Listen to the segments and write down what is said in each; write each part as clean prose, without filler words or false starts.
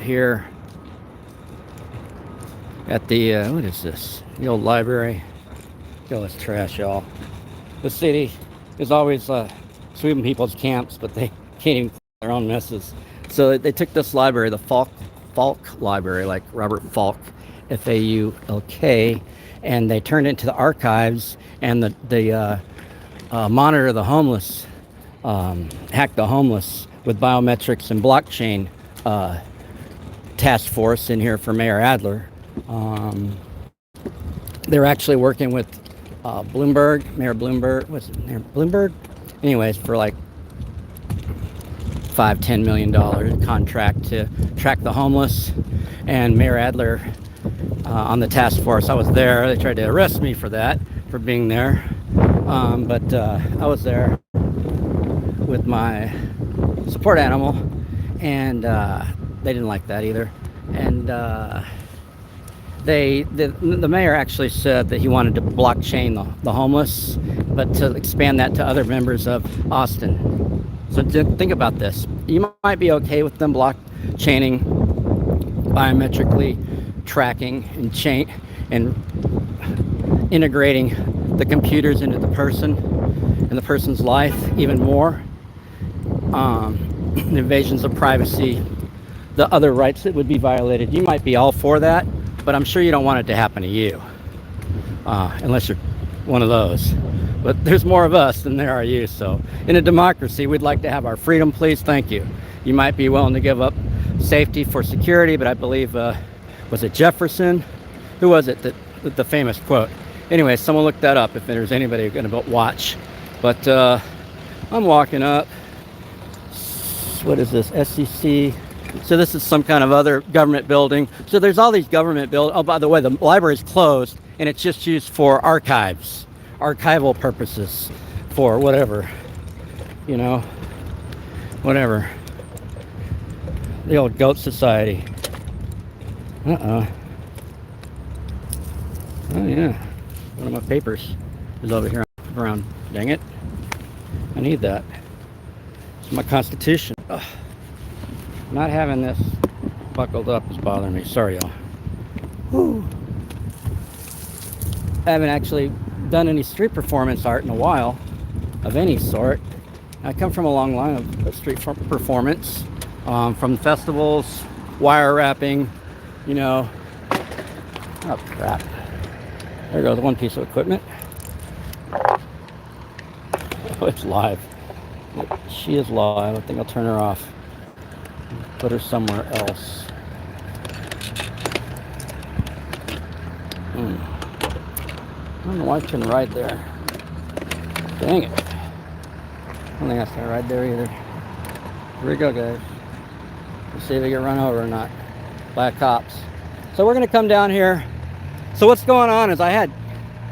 here at the, what is this? The old library. Look at all this trash, y'all. The city is always sweeping people's camps, but they can't even clean their own messes. So they took this library, the Falk Library, like Robert Falk, F-A-U-L-K, and they turned it into the archives, and the monitor the homeless, hack the homeless with biometrics and blockchain task force in here for Mayor Adler. They're actually working with Mayor Bloomberg, what's it, Mayor Bloomberg? Anyways, for like $5-10 million contract to track the homeless, and Mayor Adler on the task force. I was there. They tried to arrest me for that, for being there, but I was there with my support animal, and they didn't like that either. And the mayor actually said that he wanted to blockchain the homeless, but to expand that to other members of Austin. So think about this. You might be okay with them blockchaining, biometrically tracking and integrating the computers into the person and the person's life even more. Invasions of privacy, the other rights that would be violated. You might be all for that, but I'm sure you don't want it to happen to you, unless you're one of those. But there's more of us than there are you. So in a democracy, we'd like to have our freedom, please. Thank you. You might be willing to give up safety for security, but I believe, was it Jefferson? Who was it that the famous quote? Anyway, someone look that up if there's anybody going to watch. But I'm walking up. What is this? SEC. So this is some kind of other government building. So there's all these government buildings. Oh, by the way, the library's closed, and it's just used for archives, archival purposes, for whatever, you know, whatever. The old Goat Society. Oh yeah, one of my papers is over here around. Dang it, I need that. It's my Constitution. Ugh. Not having this buckled up is bothering me. Sorry, y'all. Whew. I haven't actually done any street performance art in a while, of any sort. I come from a long line of street performance, from festivals, wire wrapping, you know. Oh crap. There goes one piece of equipment. Oh, it's live. She is live. I think I'll turn her off. Put her somewhere else. I don't know why I couldn't ride there. Dang it. I don't think I can ride there either. Here we go, guys. Let's see if we get run over or not by cops. So we're going to come down here. So what's going on is I had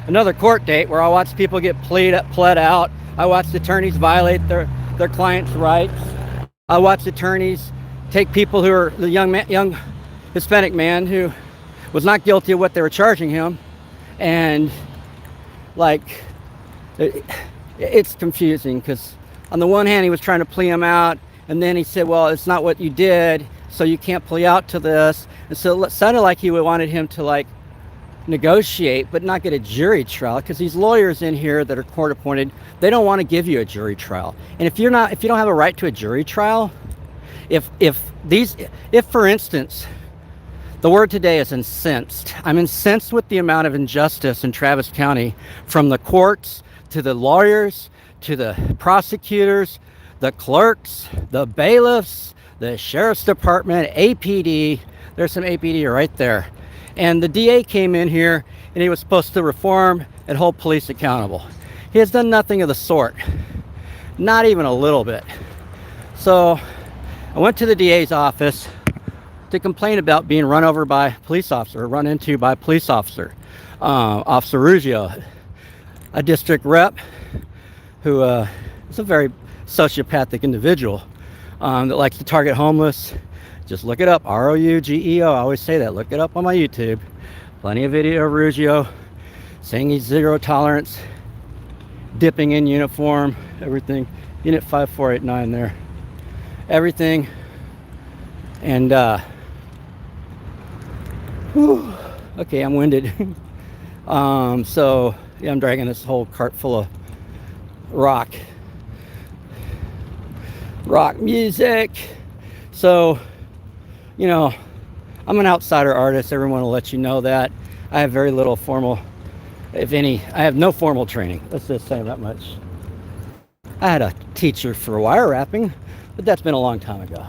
another court date where I watched people get pled out. I watched attorneys violate their clients' rights. I watched attorneys take people who are the young Hispanic man who was not guilty of what they were charging him, and like it's confusing because on the one hand he was trying to plea him out, and then he said, well, it's not what you did, so you can't plea out to this. And so it sounded like he wanted him to like negotiate but not get a jury trial, because these lawyers in here that are court appointed, they don't want to give you a jury trial. And if you don't have a right to a jury trial, if for instance, the word today is incensed. I'm incensed with the amount of injustice in Travis County, from the courts to the lawyers to the prosecutors, the clerks, the bailiffs, the sheriff's department, APD. There's some APD right there. And the DA came in here and he was supposed to reform and hold police accountable. He has done nothing of the sort. Not even a little bit. So I went to the DA's office to complain about being run over by a police officer, or run into by a police officer. Officer Ruggiero, a district rep who is a very sociopathic individual that likes to target homeless. Just look it up, R-O-U-G-E-O. I always say that. Look it up on my YouTube. Plenty of video of Ruggiero saying he's zero tolerance, dipping in uniform, everything. Unit 5489 there. Everything. And Whew. Okay, I'm winded. So yeah, I'm dragging this whole cart full of rock music. So, you know, I'm an outsider artist. Everyone will let you know that. I have very little formal, if any, I have no formal training. Let's just say that much. I had a teacher for wire wrapping, but that's been a long time ago.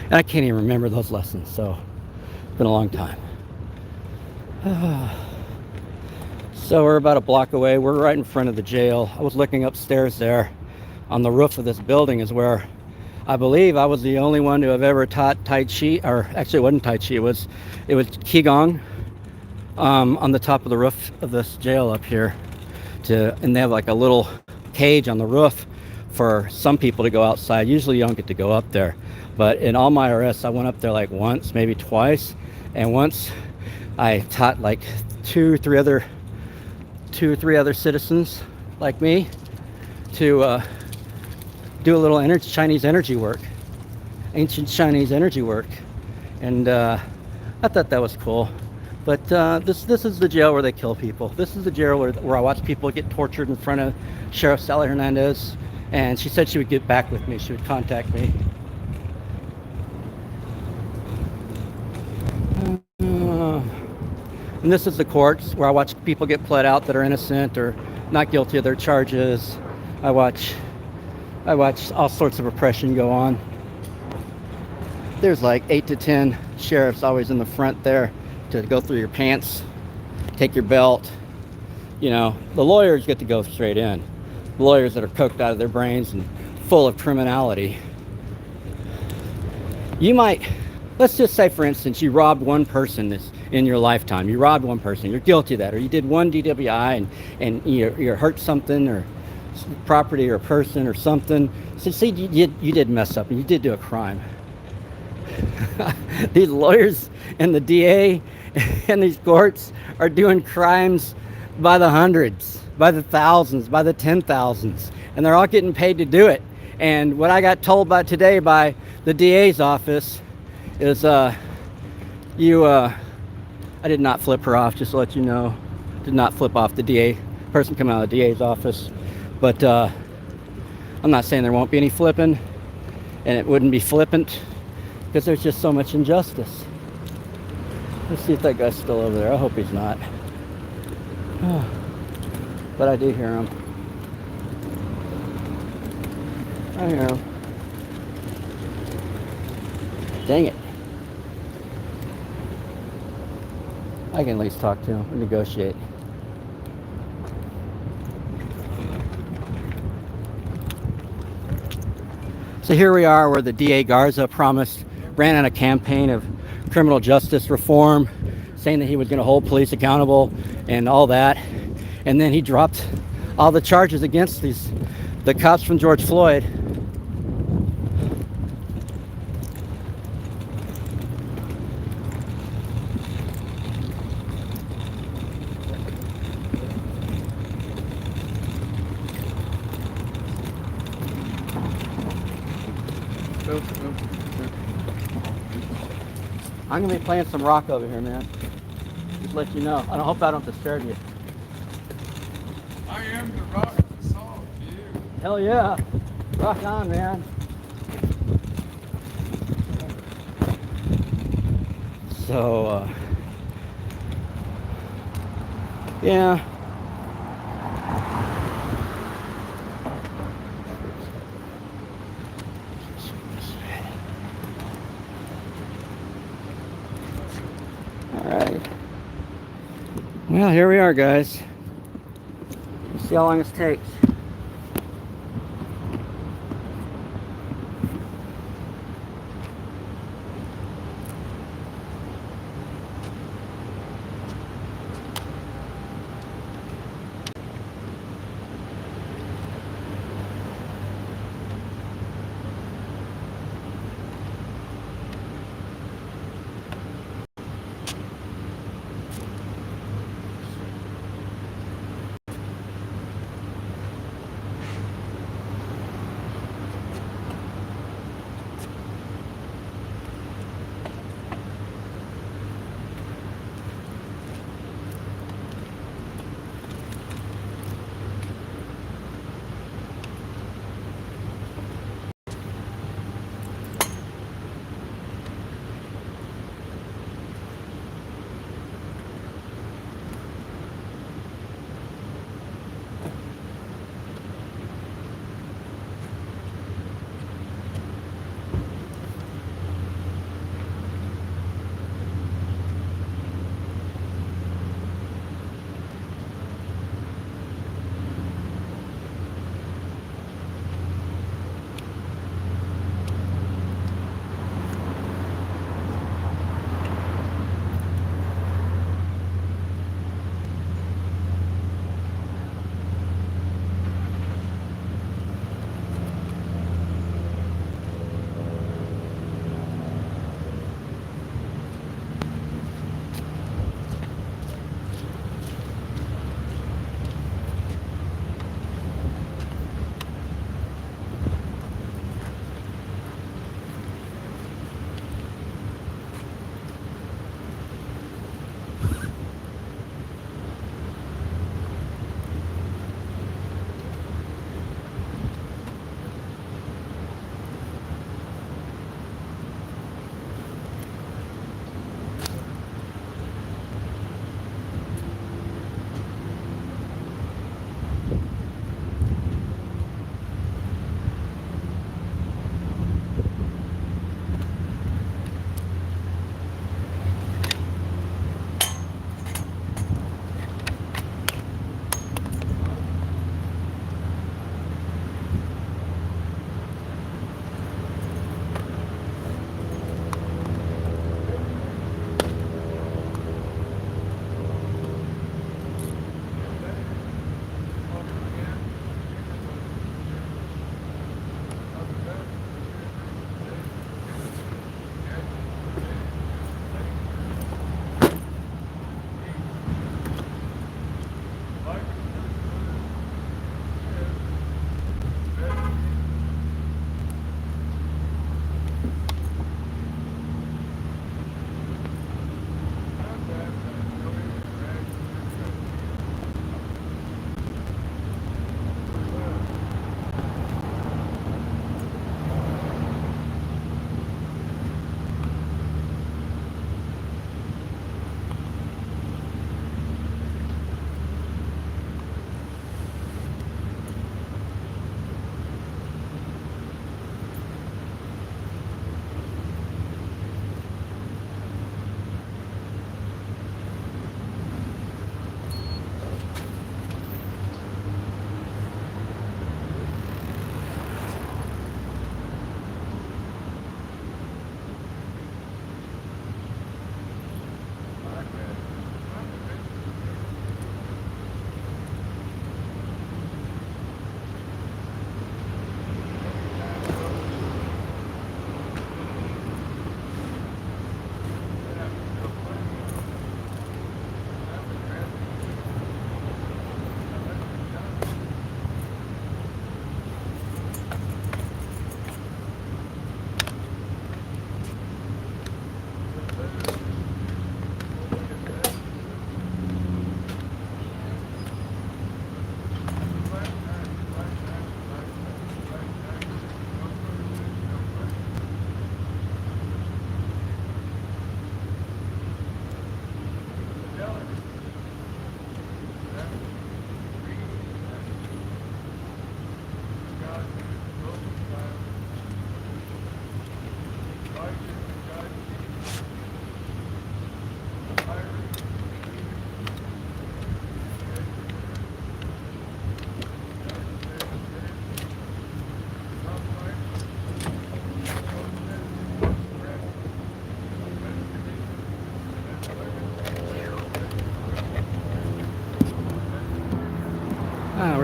And I can't even remember those lessons, so it's been a long time. So we're about a block away. We're right in front of the jail. I was looking upstairs there. On the roof of this building is where I believe I was the only one to have ever taught Tai Chi, or actually it wasn't Tai Chi, it was Qigong, on the top of the roof of this jail up here. And they have like a little cage on the roof for some people to go outside. Usually you don't get to go up there. But in all my arrests, I went up there like once, maybe twice. And once I taught like two or three other citizens like me to do a little Chinese energy work, ancient Chinese energy work. And I thought that was cool. But this is the jail where they kill people. This is the jail where I watch people get tortured in front of Sheriff Sally Hernandez. And she said she would get back with me. She would contact me. And this is the courts where I watch people get pled out that are innocent or not guilty of their charges. I watch all sorts of repression go on. There's like 8 to 10 sheriffs always in the front there to go through your pants, take your belt. You know, the lawyers get to go straight in. The lawyers that are coked out of their brains and full of criminality. You might, let's just say for instance, you robbed one person in your lifetime. You robbed one person, you're guilty of that. Or you did one DWI and you hurt something or property or a person or something. So see, you did mess up and you did do a crime. These lawyers and the DA and these courts are doing crimes by the hundreds, by the thousands, by the 10,000s, and they're all getting paid to do it. And what I got told by today by the DA's office is I did not flip her off, just to let you know. Did not flip off the DA person coming out of the DA's office. But I'm not saying there won't be any flipping, and it wouldn't be flippant because there's just so much injustice. Let's see if that guy's still over there. I hope he's not. But I do hear him. I hear him. Dang it. I can at least talk to him and negotiate. So here we are where the DA Garza ran on a campaign of criminal justice reform, saying that he was going to hold police accountable and all that. And then he dropped all the charges against the cops from George Floyd. I'm gonna be playing some rock over here, man. Just let you know. I hope I don't disturb you. I am the rock song, dude. Hell yeah. Rock on, man. So, yeah. Alright. Well, here we are, guys. Let's see how long this takes.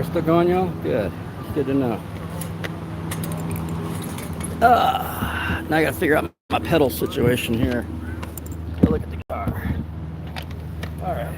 still going, y'all? Good. It's good to know. Now I gotta figure out my pedal situation here. Go look at the car. Alright.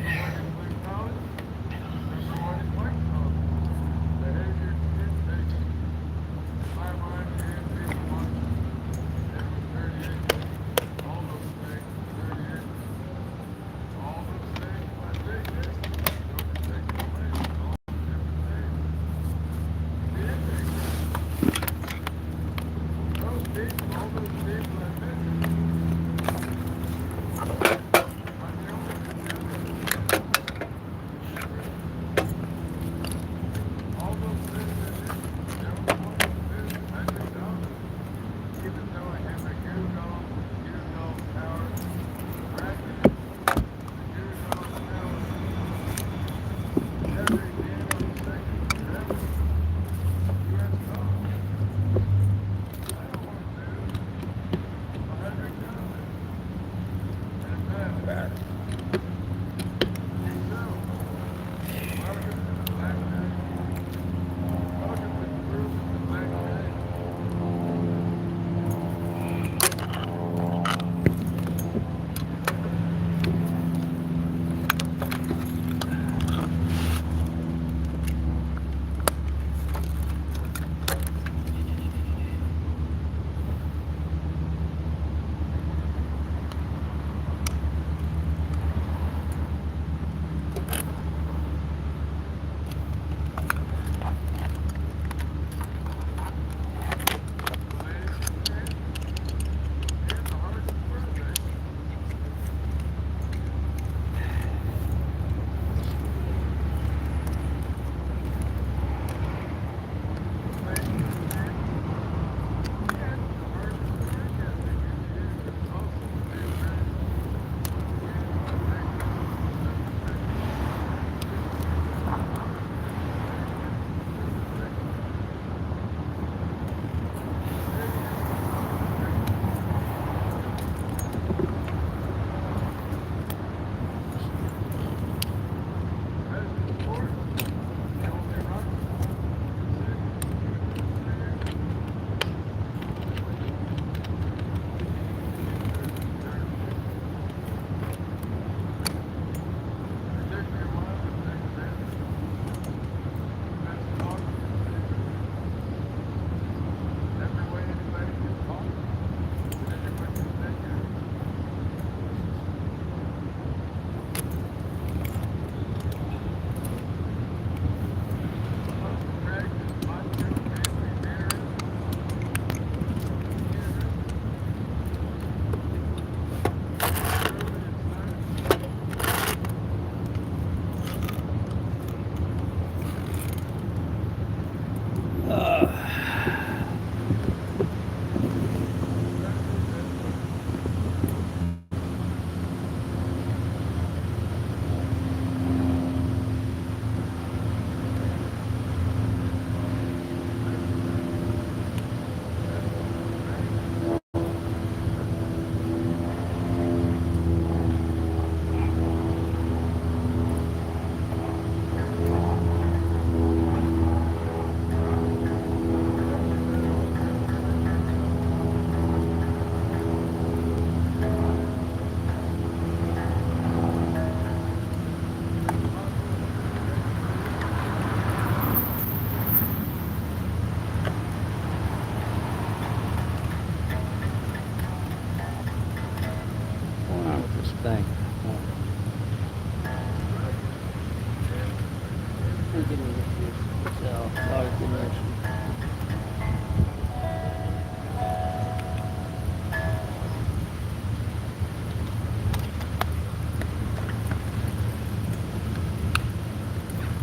thing.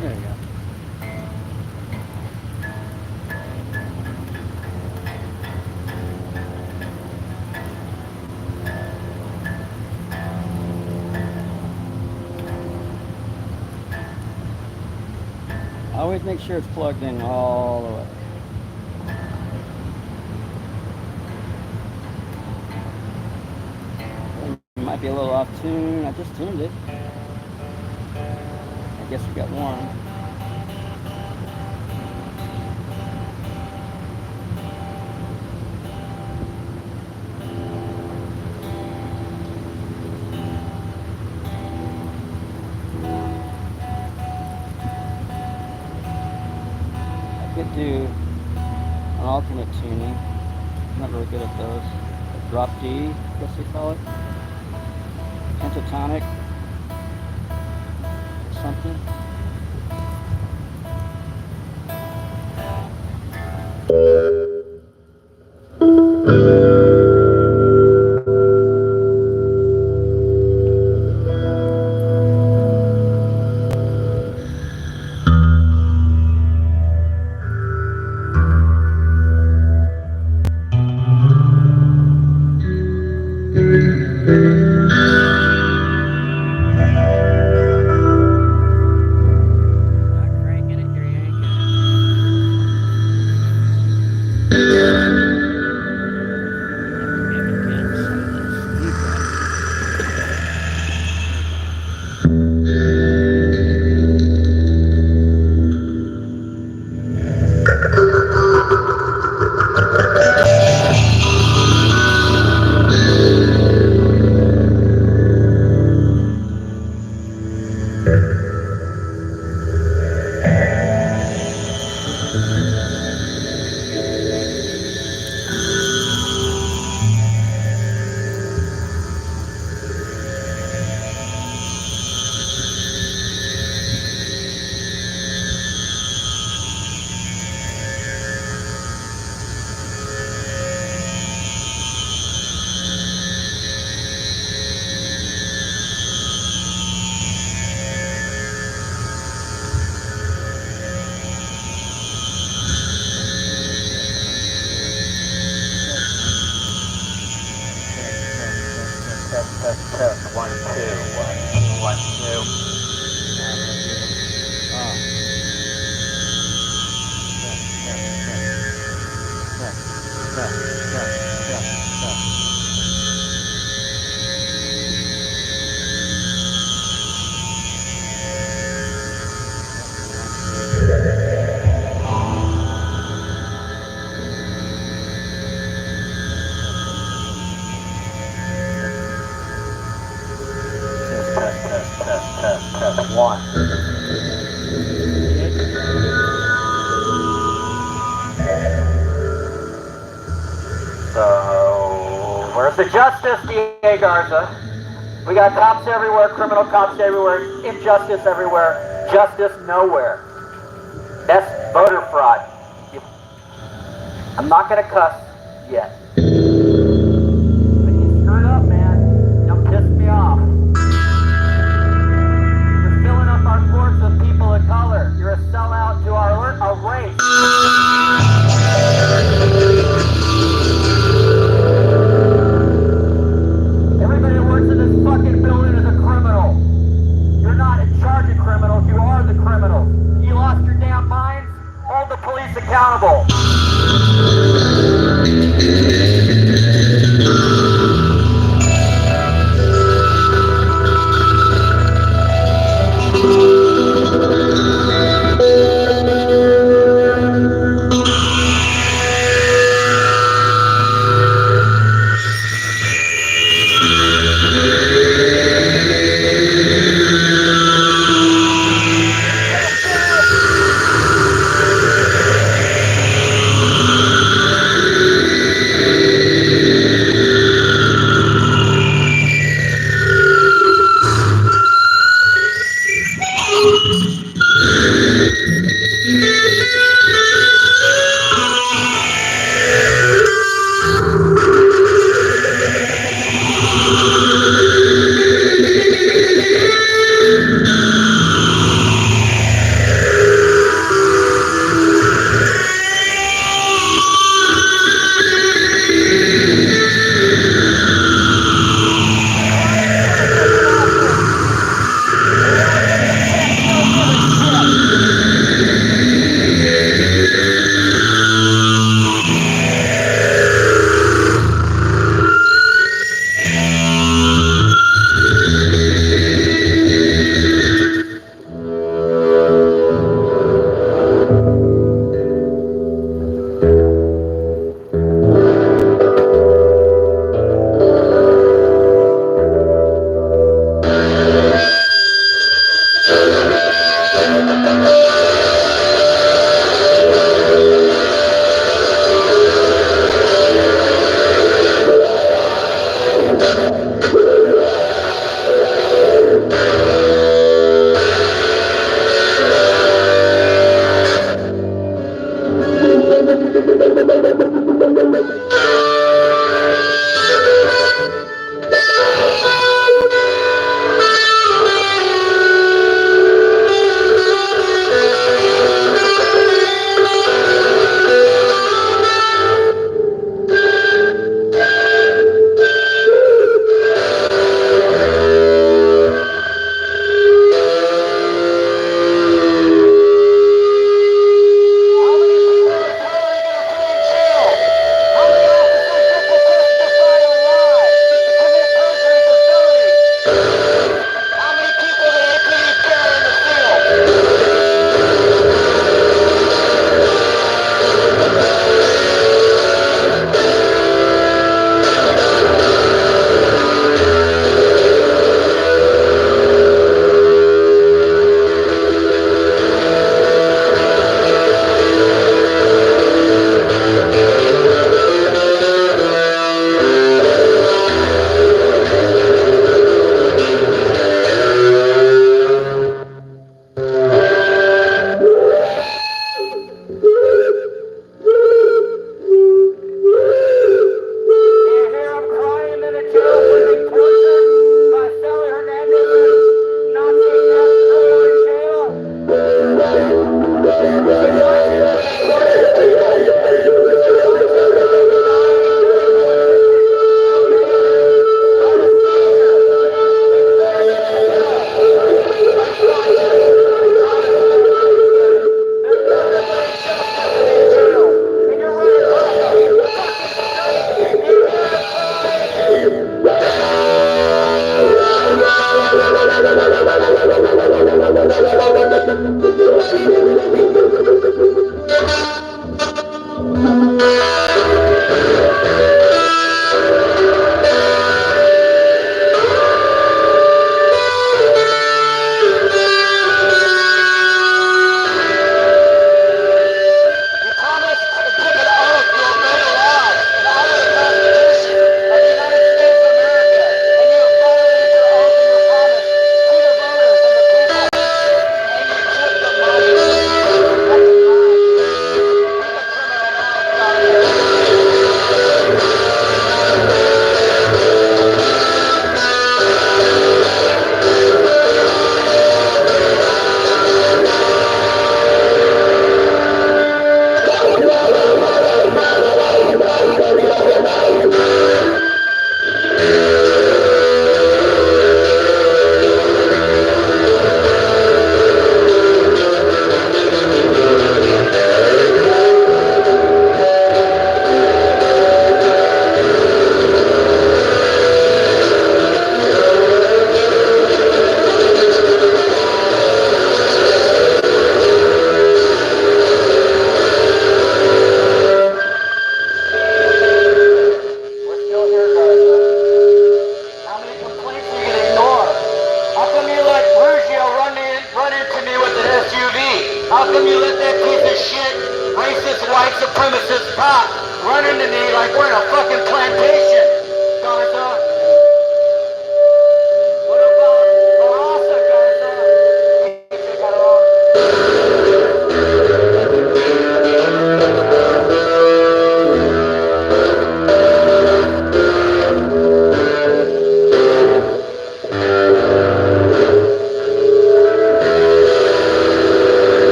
There you go. Always make sure it's plugged in all the way. It might be a little off tune. I just tuned it. I guess we got one. do an alternate tuning. I'm not really good at those. A drop D, I guess they call it. Pentatonic or something. Test 1 2 1 2 1 Test 1. So, where's the justice, D.A. Garza? We got cops everywhere, criminal cops everywhere, injustice everywhere, justice nowhere. That's voter fraud. I'm not gonna cuss yet. But you screwed up, man. Don't piss me off. You're filling up our courts with people of color. You're a sellout to our race. Everybody that works in this fucking building is a criminal. You're not in charge of criminals, you are the criminals. You lost your damn minds? Hold the police accountable.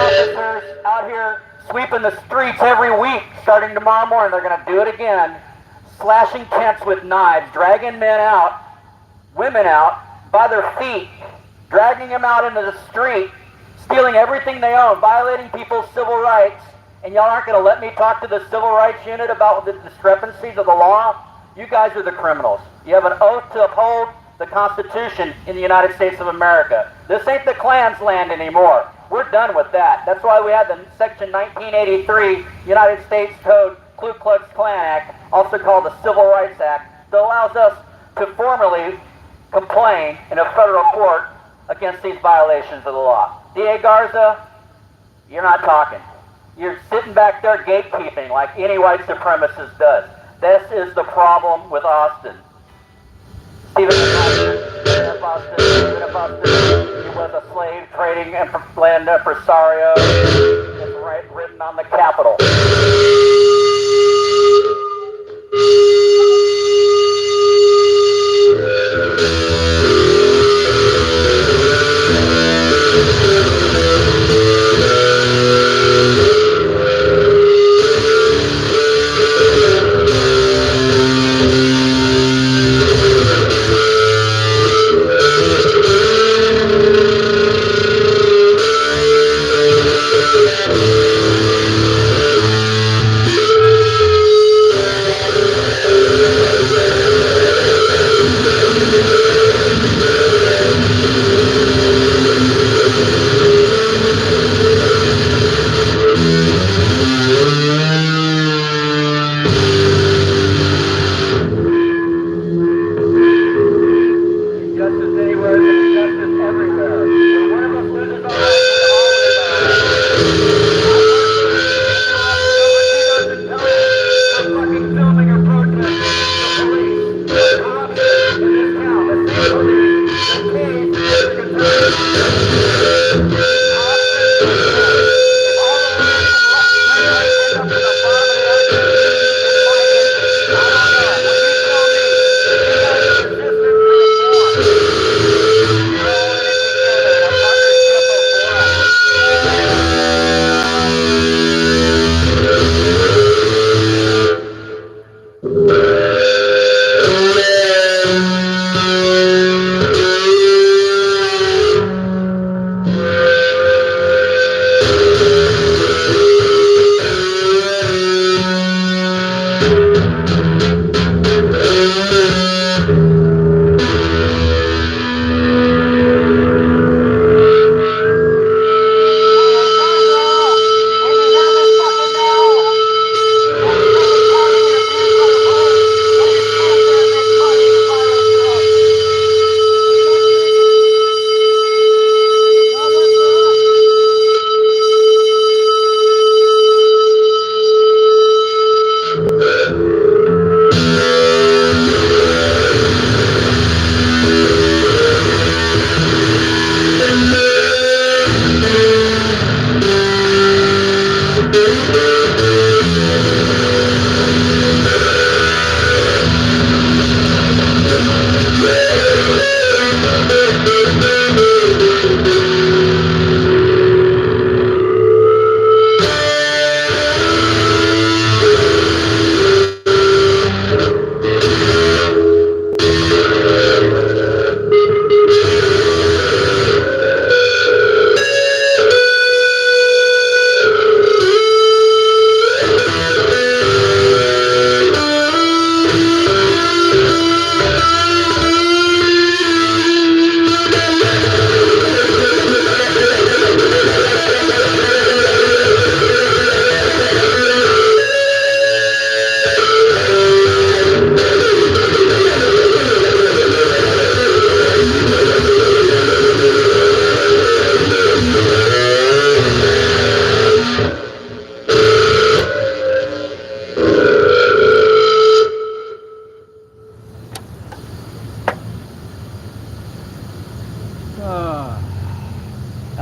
officers out here sweeping the streets every week, starting tomorrow morning. They're going to do it again, slashing tents with knives, dragging men out, women out by their feet, dragging them out into the street, stealing everything they own, violating people's civil rights. And y'all aren't going to let me talk to the civil rights unit about the discrepancies of the law? You guys are the criminals. You have an oath to uphold the Constitution in the United States of America. This ain't the Klan's land anymore. We're done with that. That's why we have the Section 1983 United States Code Ku Klux Klan Act, also called the Civil Rights Act, that allows us to formally complain in a federal court against these violations of the law. D.A. Garza, you're not talking. You're sitting back there gatekeeping like any white supremacist does. This is the problem with Austin. Even if Austin he was a slave trading and land impresario, it's written on the Capitol.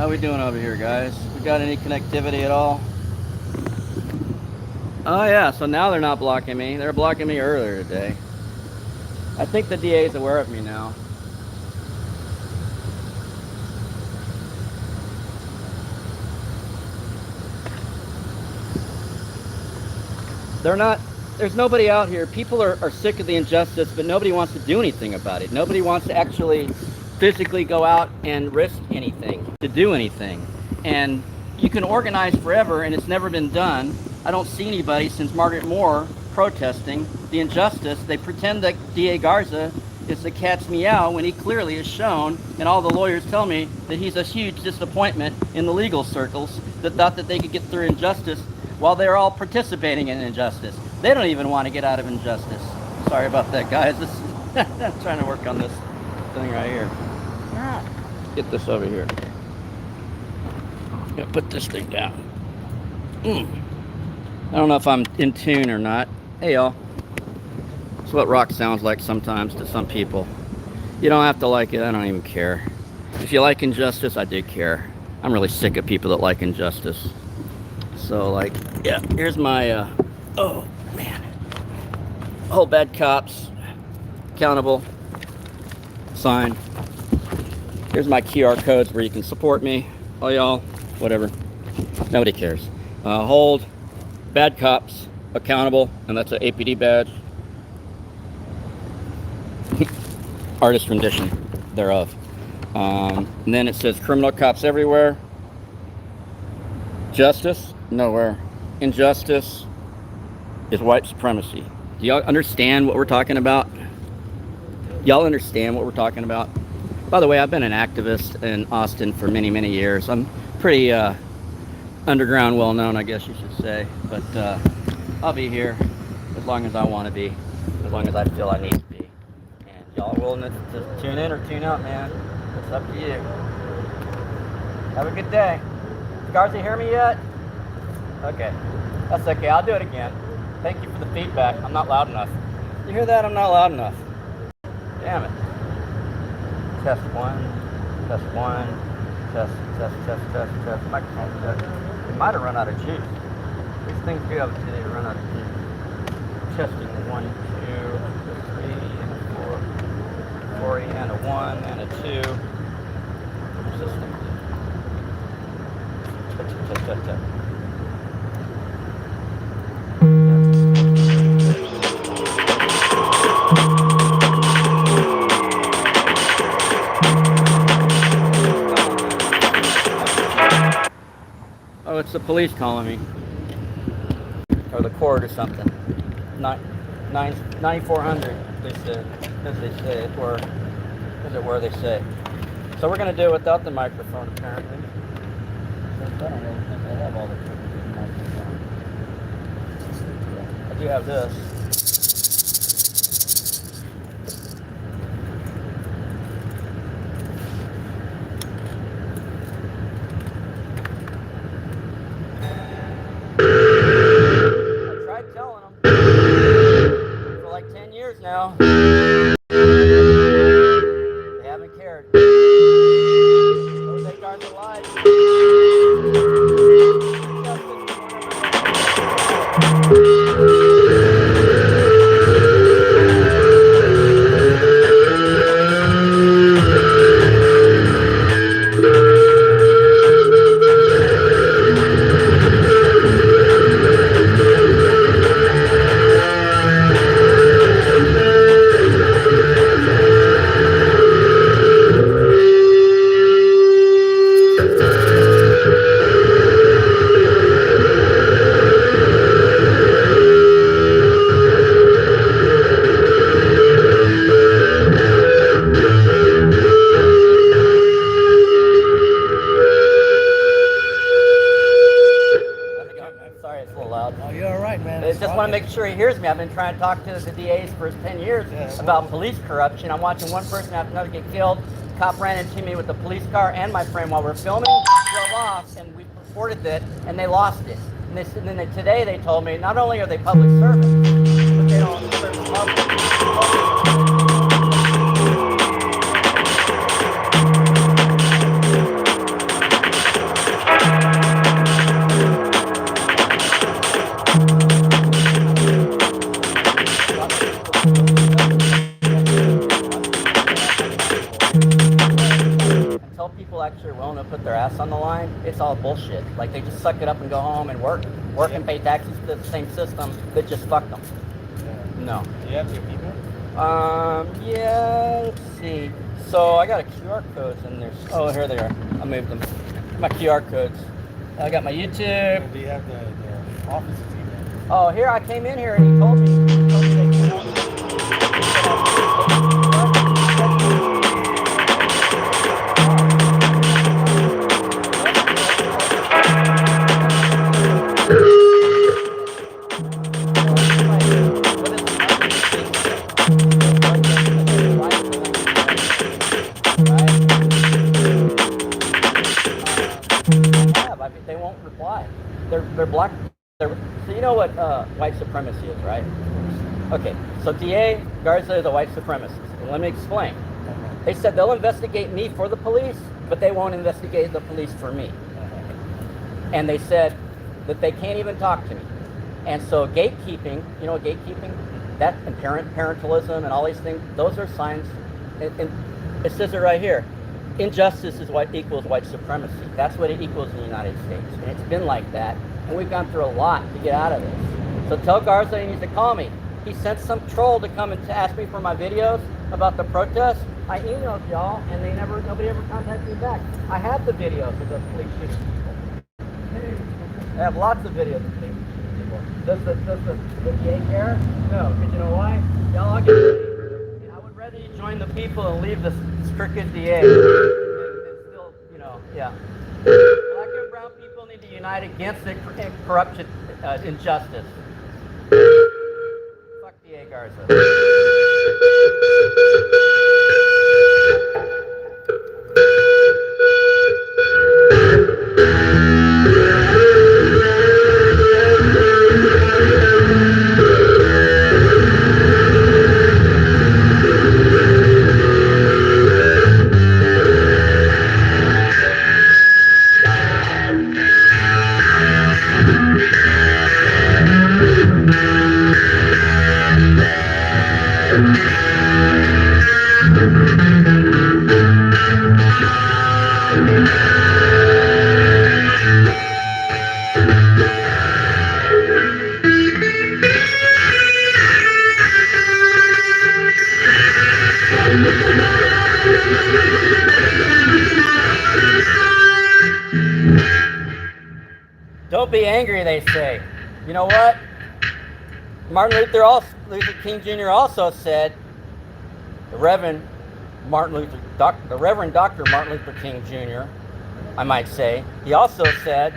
How we doing over here, guys? We got any connectivity at all? Oh yeah, so now they're not blocking me. They were blocking me earlier today. I think the DA is aware of me now. They're not, there's nobody out here. People are sick of the injustice, but nobody wants to do anything about it. Nobody wants to actually physically go out and risk anything, to do anything. And you can organize forever, and it's never been done. I don't see anybody since Margaret Moore protesting the injustice. They pretend that DA Garza is the cat's meow when he clearly has shown, and all the lawyers tell me, that he's a huge disappointment in the legal circles that thought that they could get through injustice while they're all participating in injustice. They don't even want to get out of injustice. Sorry about that, guys. I'm trying to work on this thing right here. Get this over here. I'm gonna put this thing down. I don't know if I'm in tune or not. Hey, y'all. That's what rock sounds like sometimes to some people. You don't have to like it. I don't even care. If you like injustice, I do care. I'm really sick of people that like injustice. So, like, yeah, here's my, oh, man. Hold bad cops accountable sign. Here's my QR codes where you can support me. Oh, y'all, whatever. Nobody cares. Hold bad cops accountable, and that's an APD badge. Artist rendition thereof. And then it says criminal cops everywhere. Justice nowhere. Injustice is white supremacy. Do y'all understand what we're talking about? Y'all understand what we're talking about? By the way, I've been an activist in Austin for many, many years. I'm pretty underground, well known, I guess you should say. But I'll be here as long as I want to be, as long as I feel I need to be. And y'all willing to tune in or tune out, man? It's up to you. Have a good day. Does Garza hear me yet? Okay. That's okay. I'll do it again. Thank you for the feedback. I'm not loud enough. You hear that? I'm not loud enough. Damn it. Test one. Test one. Test. Microphone test. We might have run out of juice. These things do have a tendency to run out of juice. Testing 1, 2, 3, and a 4. 4 and a 1 and a 2. What's this thing? Test. Oh, it's the police calling me. Or the court or something. 9400, they said. As they say it, or is it where they say? So we're going to do it without the microphone, apparently. I don't really think I have all the triggers in the microphone. I do have this. I tried telling them for like 10 years now. They haven't cared. Jose Garza lied. Make sure he hears me. I've been trying to talk to the DAs for 10 years about police corruption. I'm watching one person after another get killed. Cop ran into me with the police car and my friend while we were filming, drove off, and we reported it, and they lost it. And then today they told me not only are they public servants, but they don't serve the public. Actually well enough put their ass on the line, it's all bullshit. Like they just suck it up and go home and work and pay taxes to the same system that just fucked them. Yeah. No. Do you have your email? Yeah, let's see. So I got a QR codes in there. Oh, here they are. I moved them. My QR codes. I got my YouTube. Or do you have the office's email? Oh, here, I came in here and he told me they came out. They won't reply. They're black. So you know what white supremacy is, right? Okay, so DA Garza is a white supremacist. And let me explain. They said they'll investigate me for the police, but they won't investigate the police for me. And they said that they can't even talk to me. And so gatekeeping, you know what gatekeeping? That and parentalism and all these things, those are signs. And it says it right here. Injustice is what equals white supremacy. That's what it equals in the United States. And it's been like that. And we've gone through a lot to get out of this. So tell Garza he needs to call me. He sent some troll to come and to ask me for my videos about the protests. I emailed y'all and nobody ever contacted me back. I have the videos of the police shooting people. I have lots of videos of police shooting people. Does the DA care? No, because you know why? Y'all all get ready. I would rather you join the people and leave this crooked DA. And still, you know, yeah. Black and brown people need to unite against the corruption, injustice. Fuck DA Garza. Don't be angry, they say. You know what? Martin Luther King Jr. also said, the Reverend Dr. Martin Luther King Jr., I might say, he also said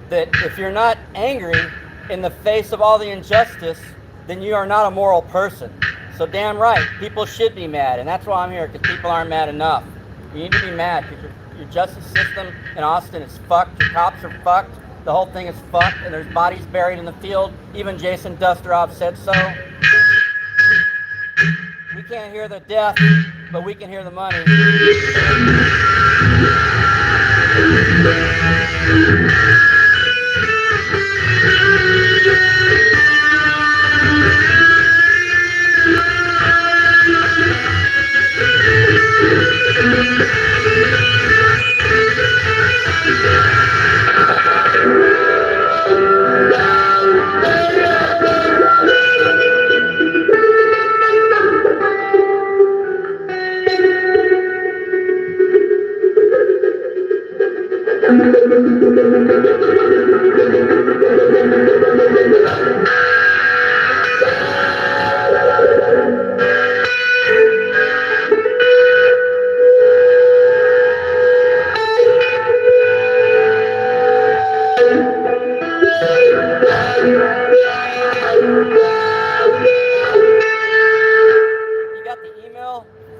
that if you're not angry in the face of all the injustice, then you are not a moral person. So damn right, people should be mad, and that's why I'm here, because people aren't mad enough. You need to be mad, because your justice system in Austin is fucked, your cops are fucked, the whole thing is fucked, and there's bodies buried in the field. Even Jason Dusterov said so. We can't hear the death, but we can hear the money.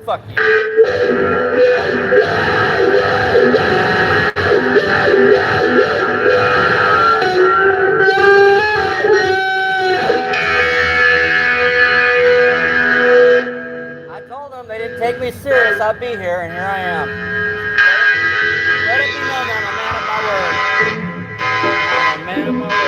Fuck you. I told them they didn't take me serious, I'd be here, and here I am. Let it be known that I'm a man of my word. I'm a man of my word.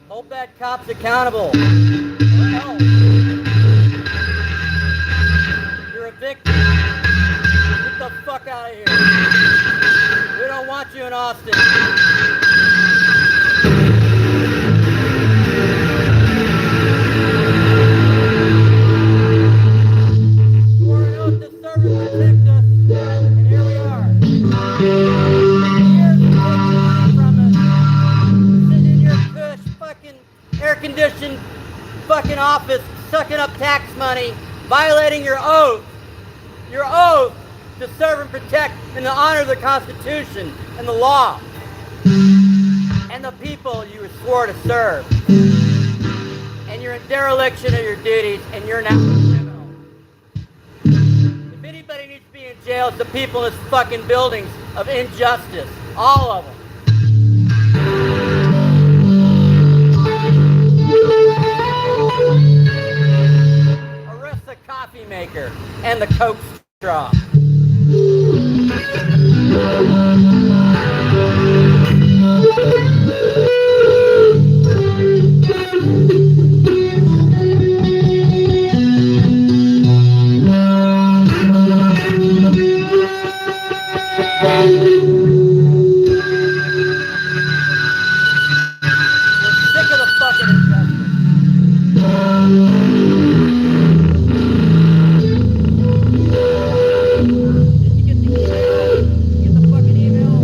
Hold bad cops accountable. Or else you're a victim. Get the fuck out of here. We don't want you in Austin. Swore an oath to serve and protect us, and here we are. Years of taking money from us, sitting in your cush fucking air-conditioned fucking office, sucking up tax money, violating your oath to serve and protect in the honor of the Constitution and the law and the people you swore to serve. And you're in dereliction of your duties, and you're now a criminal. If anybody needs to be in jail, it's the people in this fucking buildings of injustice. All of them. Arrest the coffee maker and the Coke straw. We're sick of the fucking injustice. Did you get the email? Did you get the fucking email?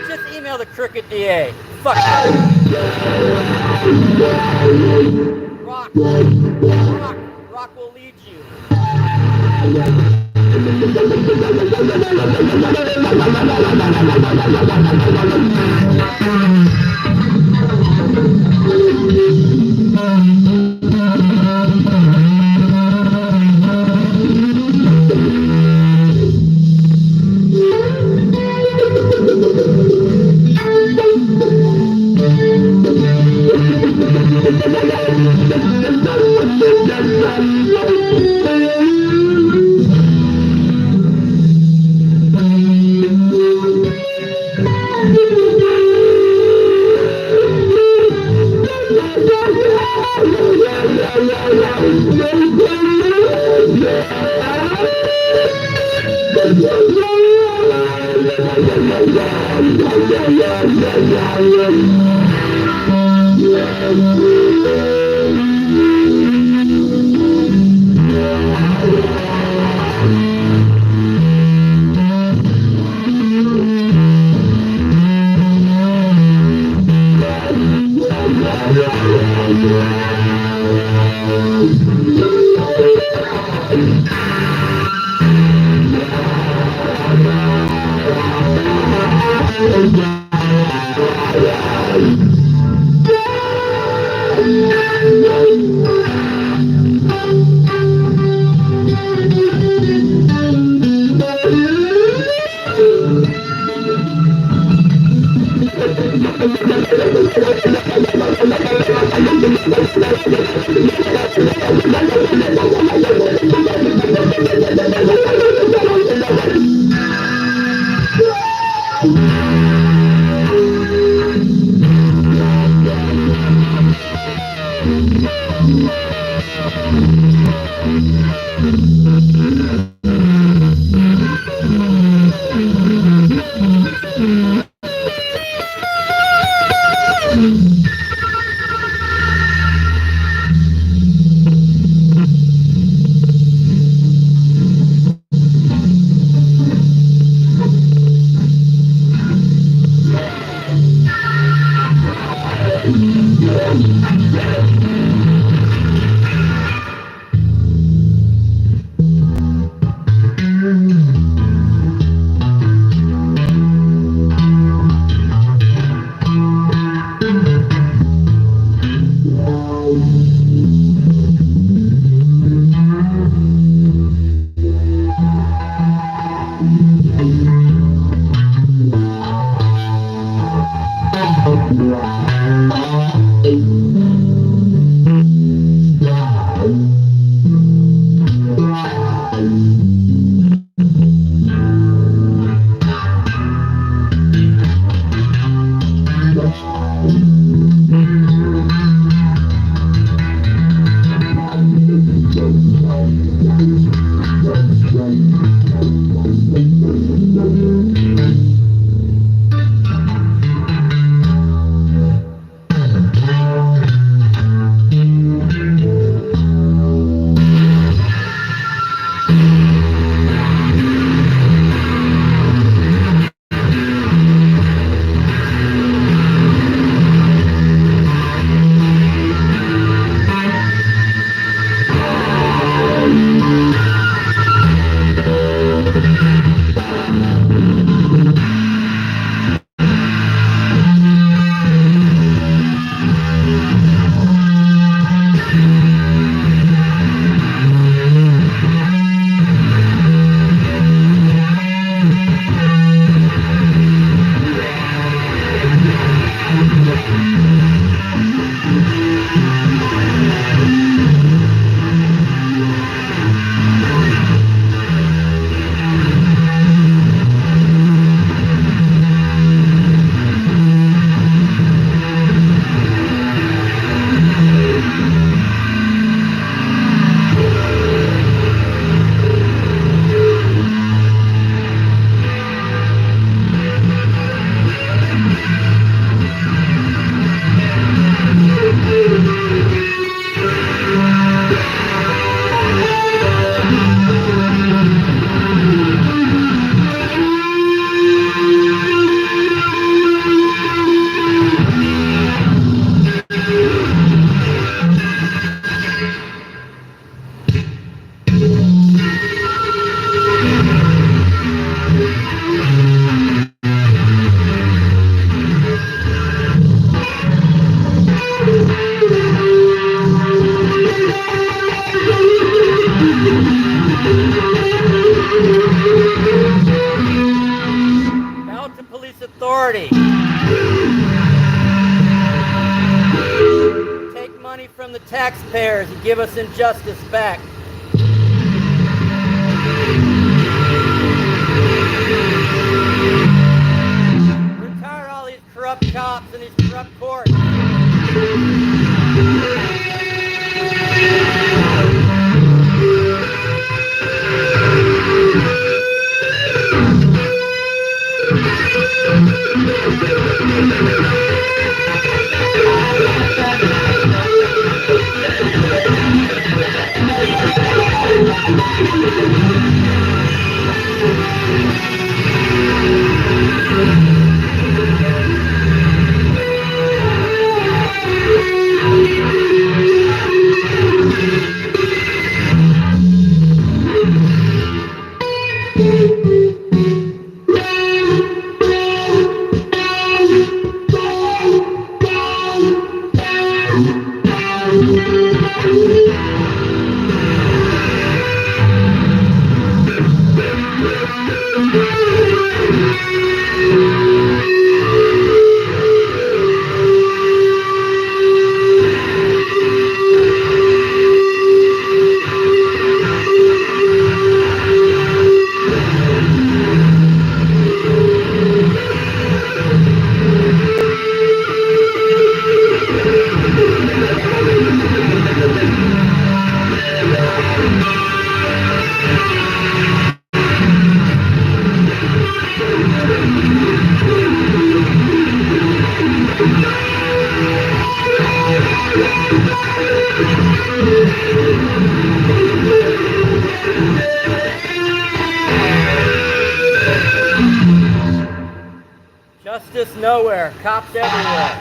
Just email the crooked DA. Fuck you. Rock will lead you. taxpayers and give us injustice back. Retire all these corrupt cops and these corrupt courts. Justice nowhere, cops everywhere.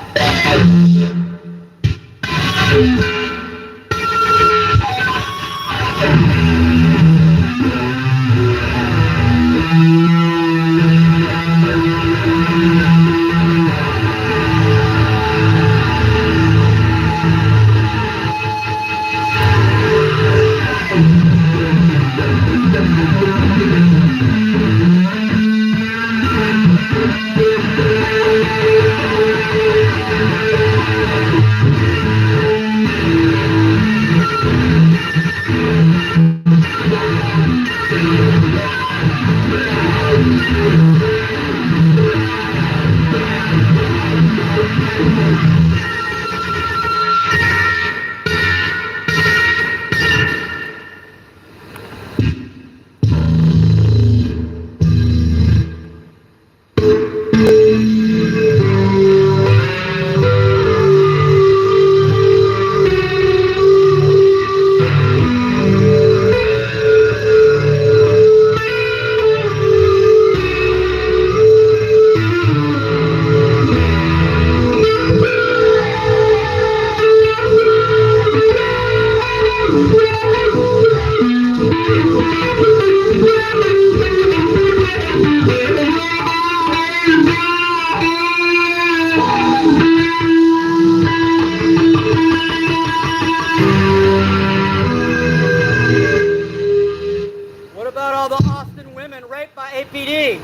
What about all the Austin women raped by APD?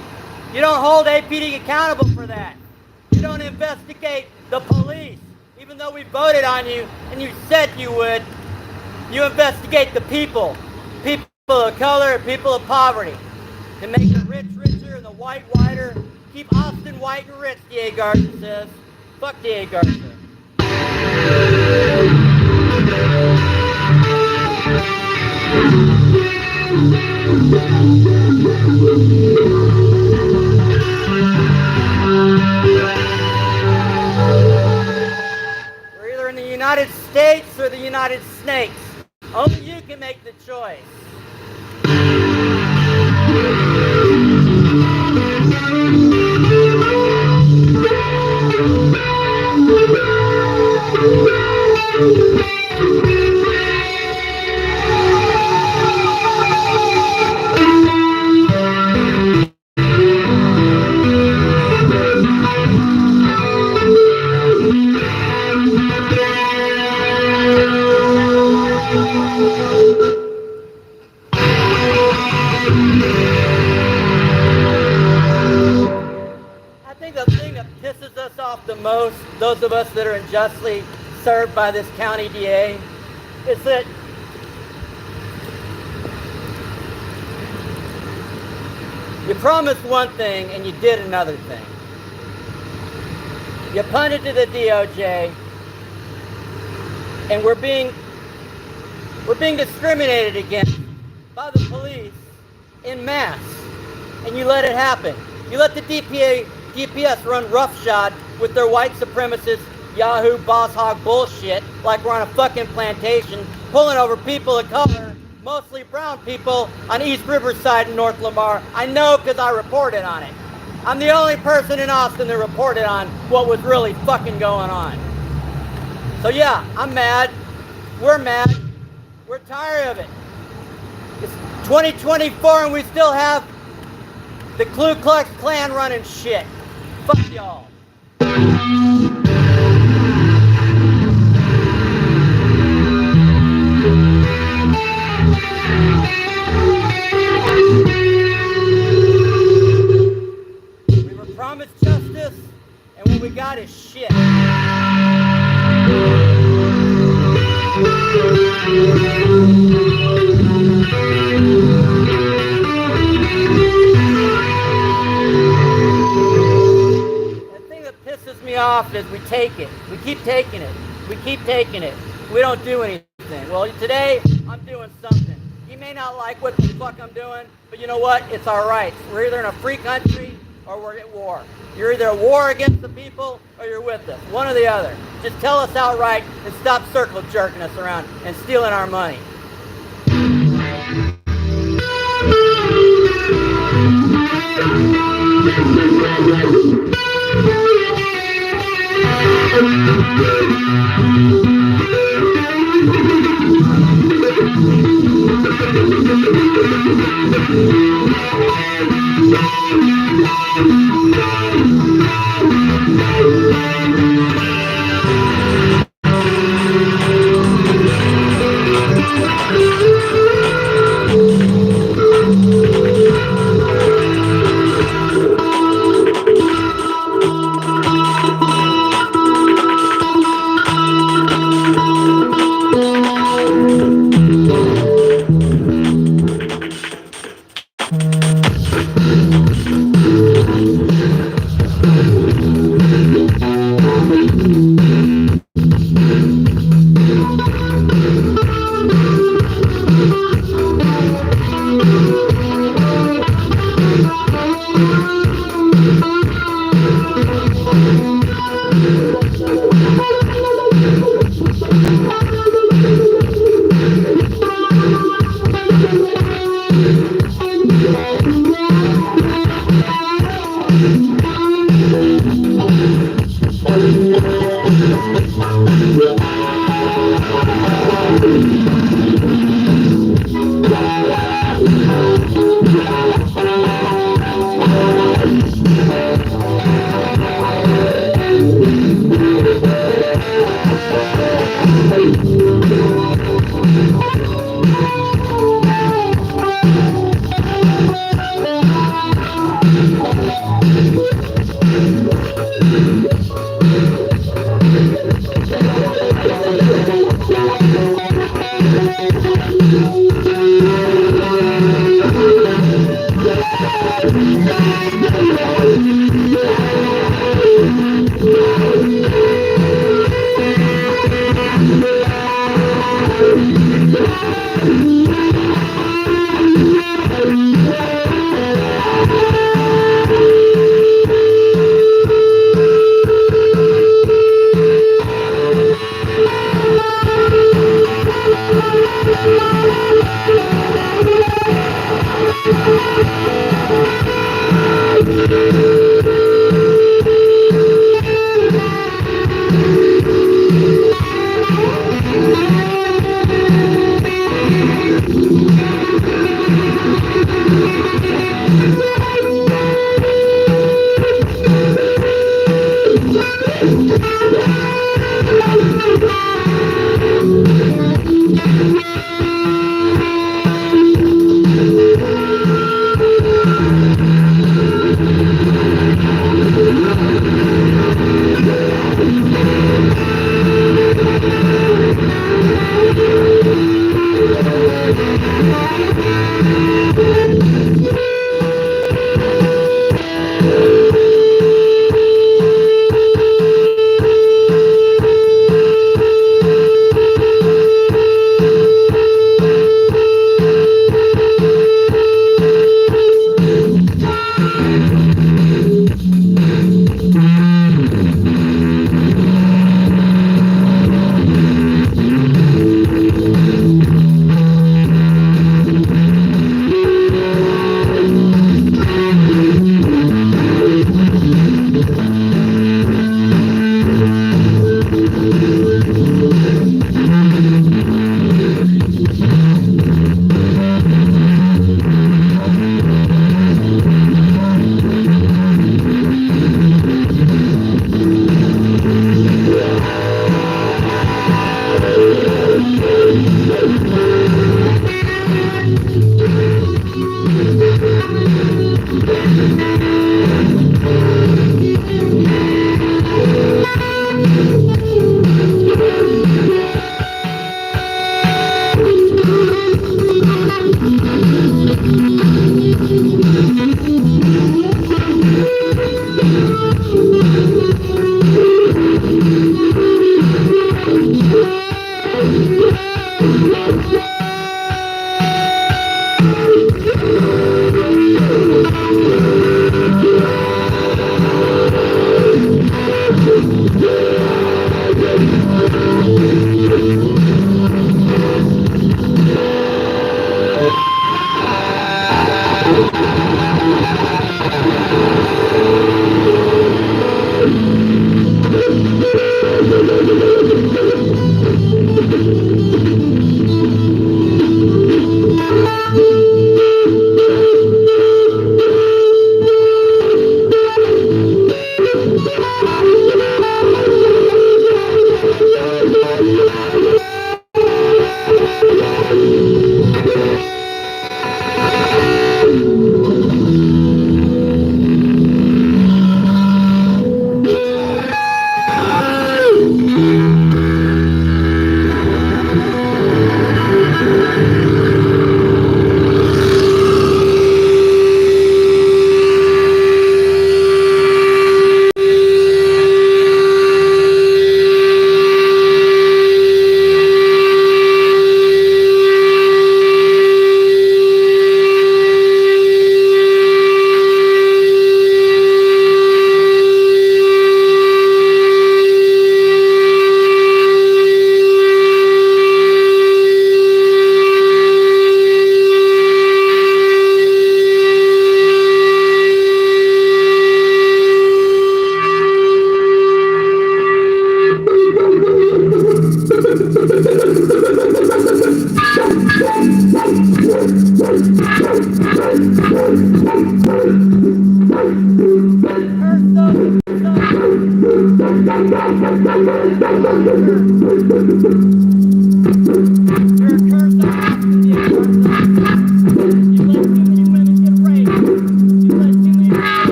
You don't hold APD accountable for that. You don't investigate the police, even though we voted on you and you said you would. You investigate the people, people of color and people of poverty, to make the rich richer and the white whiter. Keep Austin white and rich, D.A. Garza says. Fuck D.A. Garza. We're either in the United States or the United Snakes. Only you can make the choice. I think the thing that pisses us off the most, those of us that are unjustly served by this county DA, is that you promised one thing and you did another thing. You punted to the DOJ, and we're being discriminated against by the police in mass, and you let it happen. You let the DPS run roughshod with their white supremacist Yahoo boss hog bullshit like we're on a fucking plantation, pulling over people of color, mostly brown people, on East Riverside and North Lamar. I know because I reported on it. I'm the only person in Austin that reported on what was really fucking going on. So yeah, I'm mad. We're mad. We're tired of it. It's 2024 and we still have the Ku Klux Klan running shit. Fuck y'all. We were promised justice, and what we got is shit. Pisses me off is we take it. We keep taking it. We keep taking it. We don't do anything. Well, today, I'm doing something. You may not like what the fuck I'm doing, but you know what? It's our rights. We're either in a free country or we're at war. You're either at war against the people or you're with us. One or the other. Just tell us outright and stop circle jerking us around and stealing our money.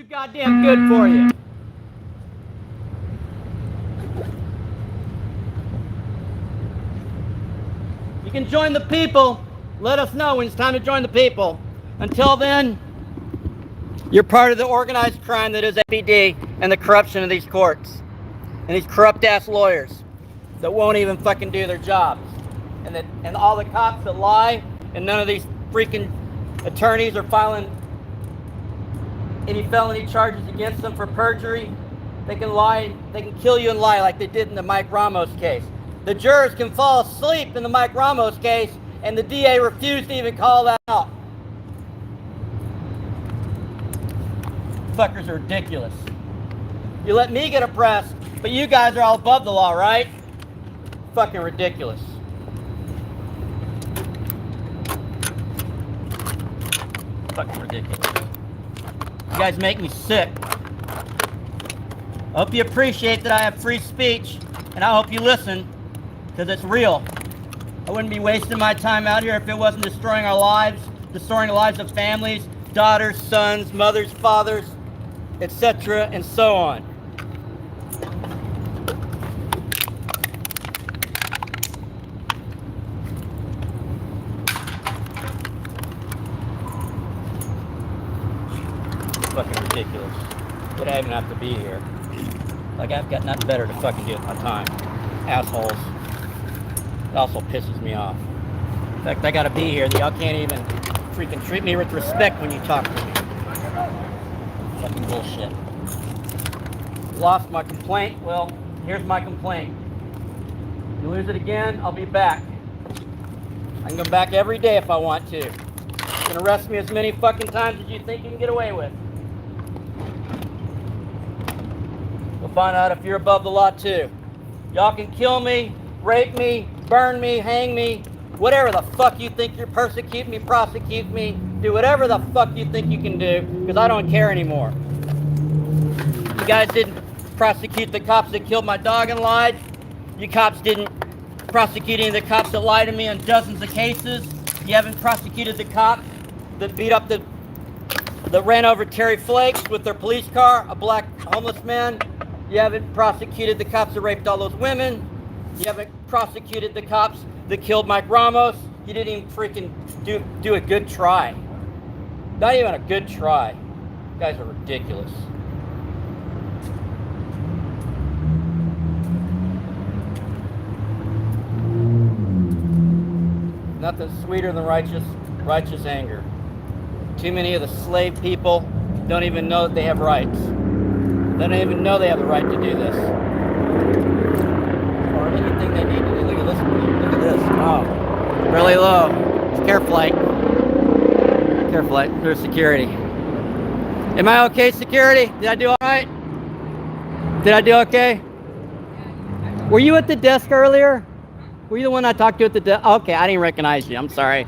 Goddamn good for you. You can join the people. Let us know when it's time to join the people. Until then, you're part of the organized crime that is APD and the corruption of these courts and these corrupt ass lawyers that won't even fucking do their jobs, and all the cops that lie, and none of these freaking attorneys are filing any felony charges against them for perjury. They can lie, they can kill you and lie like they did in the Mike Ramos case. The jurors can fall asleep in the Mike Ramos case, and the DA refused to even call that out. Fuckers are ridiculous. You let me get oppressed, but you guys are all above the law, right? Fucking ridiculous. Fucking ridiculous. You guys make me sick. I hope you appreciate that I have free speech, and I hope you listen, because it's real. I wouldn't be wasting my time out here if it wasn't destroying our lives, destroying the lives of families, daughters, sons, mothers, fathers, etc., and so on. Fucking ridiculous. But I even have to be here. Like, I've got nothing better to fucking do with my time. Assholes. It also pisses me off. In fact, I gotta be here. Y'all can't even freaking treat me with respect when you talk to me. Fucking bullshit. Lost my complaint. Well, here's my complaint. You lose it again, I'll be back. I can come back every day if I want to. You can arrest me as many fucking times as you think you can get away with. We'll find out if you're above the law too. Y'all can kill me, rape me, burn me, hang me, whatever the fuck you think you're persecute me, prosecute me, do whatever the fuck you think you can do, because I don't care anymore. You guys didn't prosecute the cops that killed my dog and lied. You cops didn't prosecute any of the cops that lied to me in dozens of cases. You haven't prosecuted the cops that beat up that ran over Terry Flakes with their police car, a black homeless man. You haven't prosecuted the cops that raped all those women. You haven't prosecuted the cops that killed Mike Ramos. You didn't even freaking do a good try. Not even a good try. You guys are ridiculous. Nothing sweeter than righteous anger. Too many of the slave people don't even know that they have rights. They don't even know they have the right to do this. Or anything they need to do. Look at this. Look at this. Oh, really low. It's care flight. Care flight. There's security. Am I okay, security? Did I do all right? Did I do okay? Were you at the desk earlier? Were you the one I talked to at the desk? Okay, I didn't recognize you. I'm sorry.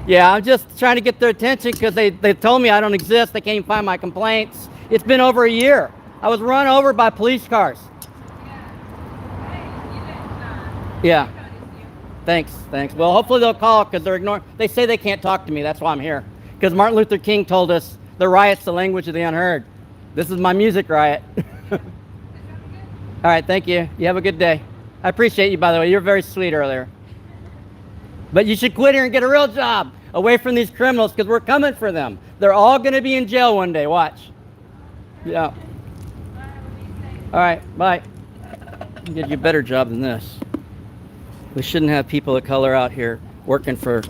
Yeah, I'm just trying to get their attention because they told me I don't exist. They can't even find my complaints. It's been over a year. I was run over by police cars. Yeah. Thanks. Well, hopefully they'll call because they're ignoring. They say they can't talk to me. That's why I'm here. Because Martin Luther King told us the riot's the language of the unheard. This is my music riot. All right, thank you. You have a good day. I appreciate you, by the way. You're very sweet earlier. But you should quit here and get a real job away from these criminals because we're coming for them. They're all going to be in jail one day. Watch. Yeah. All right, bye. I'll get you a better job than this. We shouldn't have people of color out here working for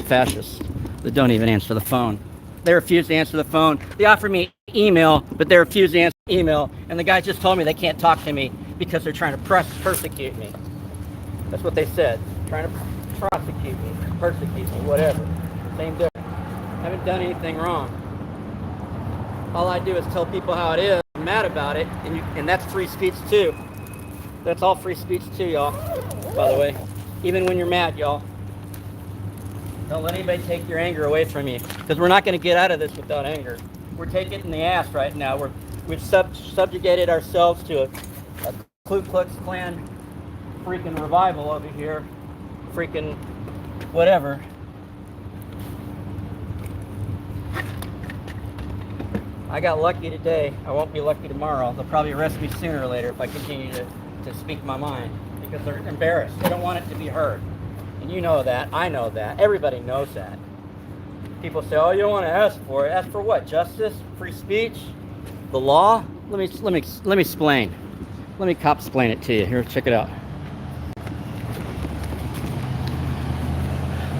fascists that don't even answer the phone. They refuse to answer the phone. They offer me email, but they refuse to answer email. And the guy just told me they can't talk to me because they're trying to persecute me. That's what they said. Trying to prosecute me, persecute me, whatever. Same difference. I haven't done anything wrong. All I do is tell people how it is. I'm mad about it, and that's free speech too. That's all free speech too, y'all. By the way, even when you're mad, y'all. Don't let anybody take your anger away from you, because we're not going to get out of this without anger. We're taking it in the ass right now. We've subjugated ourselves to a Ku Klux Klan freaking revival over here. Freaking whatever. I got lucky today. I won't be lucky tomorrow. They'll probably arrest me sooner or later if I continue to speak my mind, because they're embarrassed. They don't want it to be heard. And you know that. I know that. Everybody knows that. People say, "Oh, you don't want to ask for it." Ask for what? Justice? Free speech? The law? Let me explain. Let me cop-splain it to you. Here, check it out.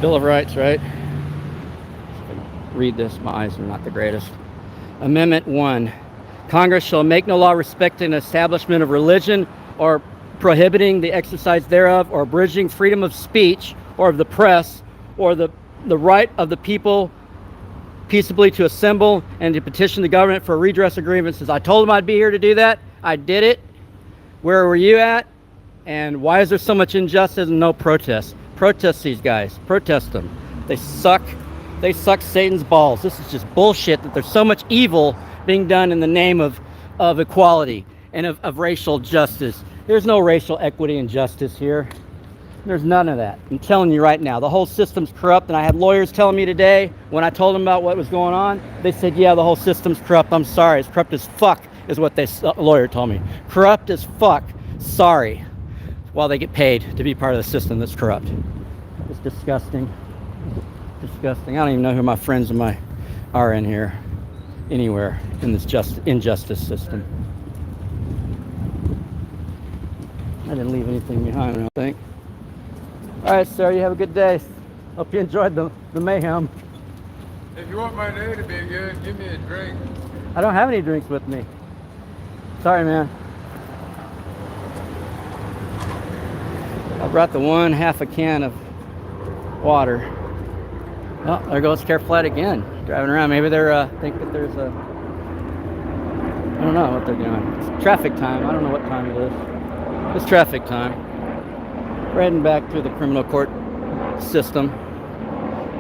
Bill of Rights, right? Read this. My eyes are not the greatest. Amendment 1. Congress shall make no law respecting the establishment of religion or prohibiting the exercise thereof, or abridging freedom of speech or of the press, or the right of the people peaceably to assemble and to petition the government for redress of grievances. I told them I'd be here to do that. I did it. Where were you at? And why is there so much injustice and no protest? Protest these guys. Protest them. They suck. They suck Satan's balls. This is just bullshit that there's so much evil being done in the name of equality and of racial justice. There's no racial equity and justice here. There's none of that. I'm telling you right now, the whole system's corrupt. And I had lawyers telling me today, when I told them about what was going on, they said, yeah, the whole system's corrupt. I'm sorry, it's corrupt as fuck, is what a lawyer told me. Corrupt as fuck. Sorry. While they get paid to be part of the system that's corrupt. It's disgusting. Disgusting. I don't even know who my friends are in here, anywhere in this injustice system. I didn't leave anything behind, I don't think. All right, sir, you have a good day. Hope you enjoyed the mayhem. If you want my day to be good, give me a drink. I don't have any drinks with me. Sorry, man. I brought the half a can of water. Oh, there goes Care Flat again. Driving around. Maybe they're think that there's a... I don't know what they're doing. It's traffic time. I don't know what time it is. It's traffic time. We're heading back through the criminal court system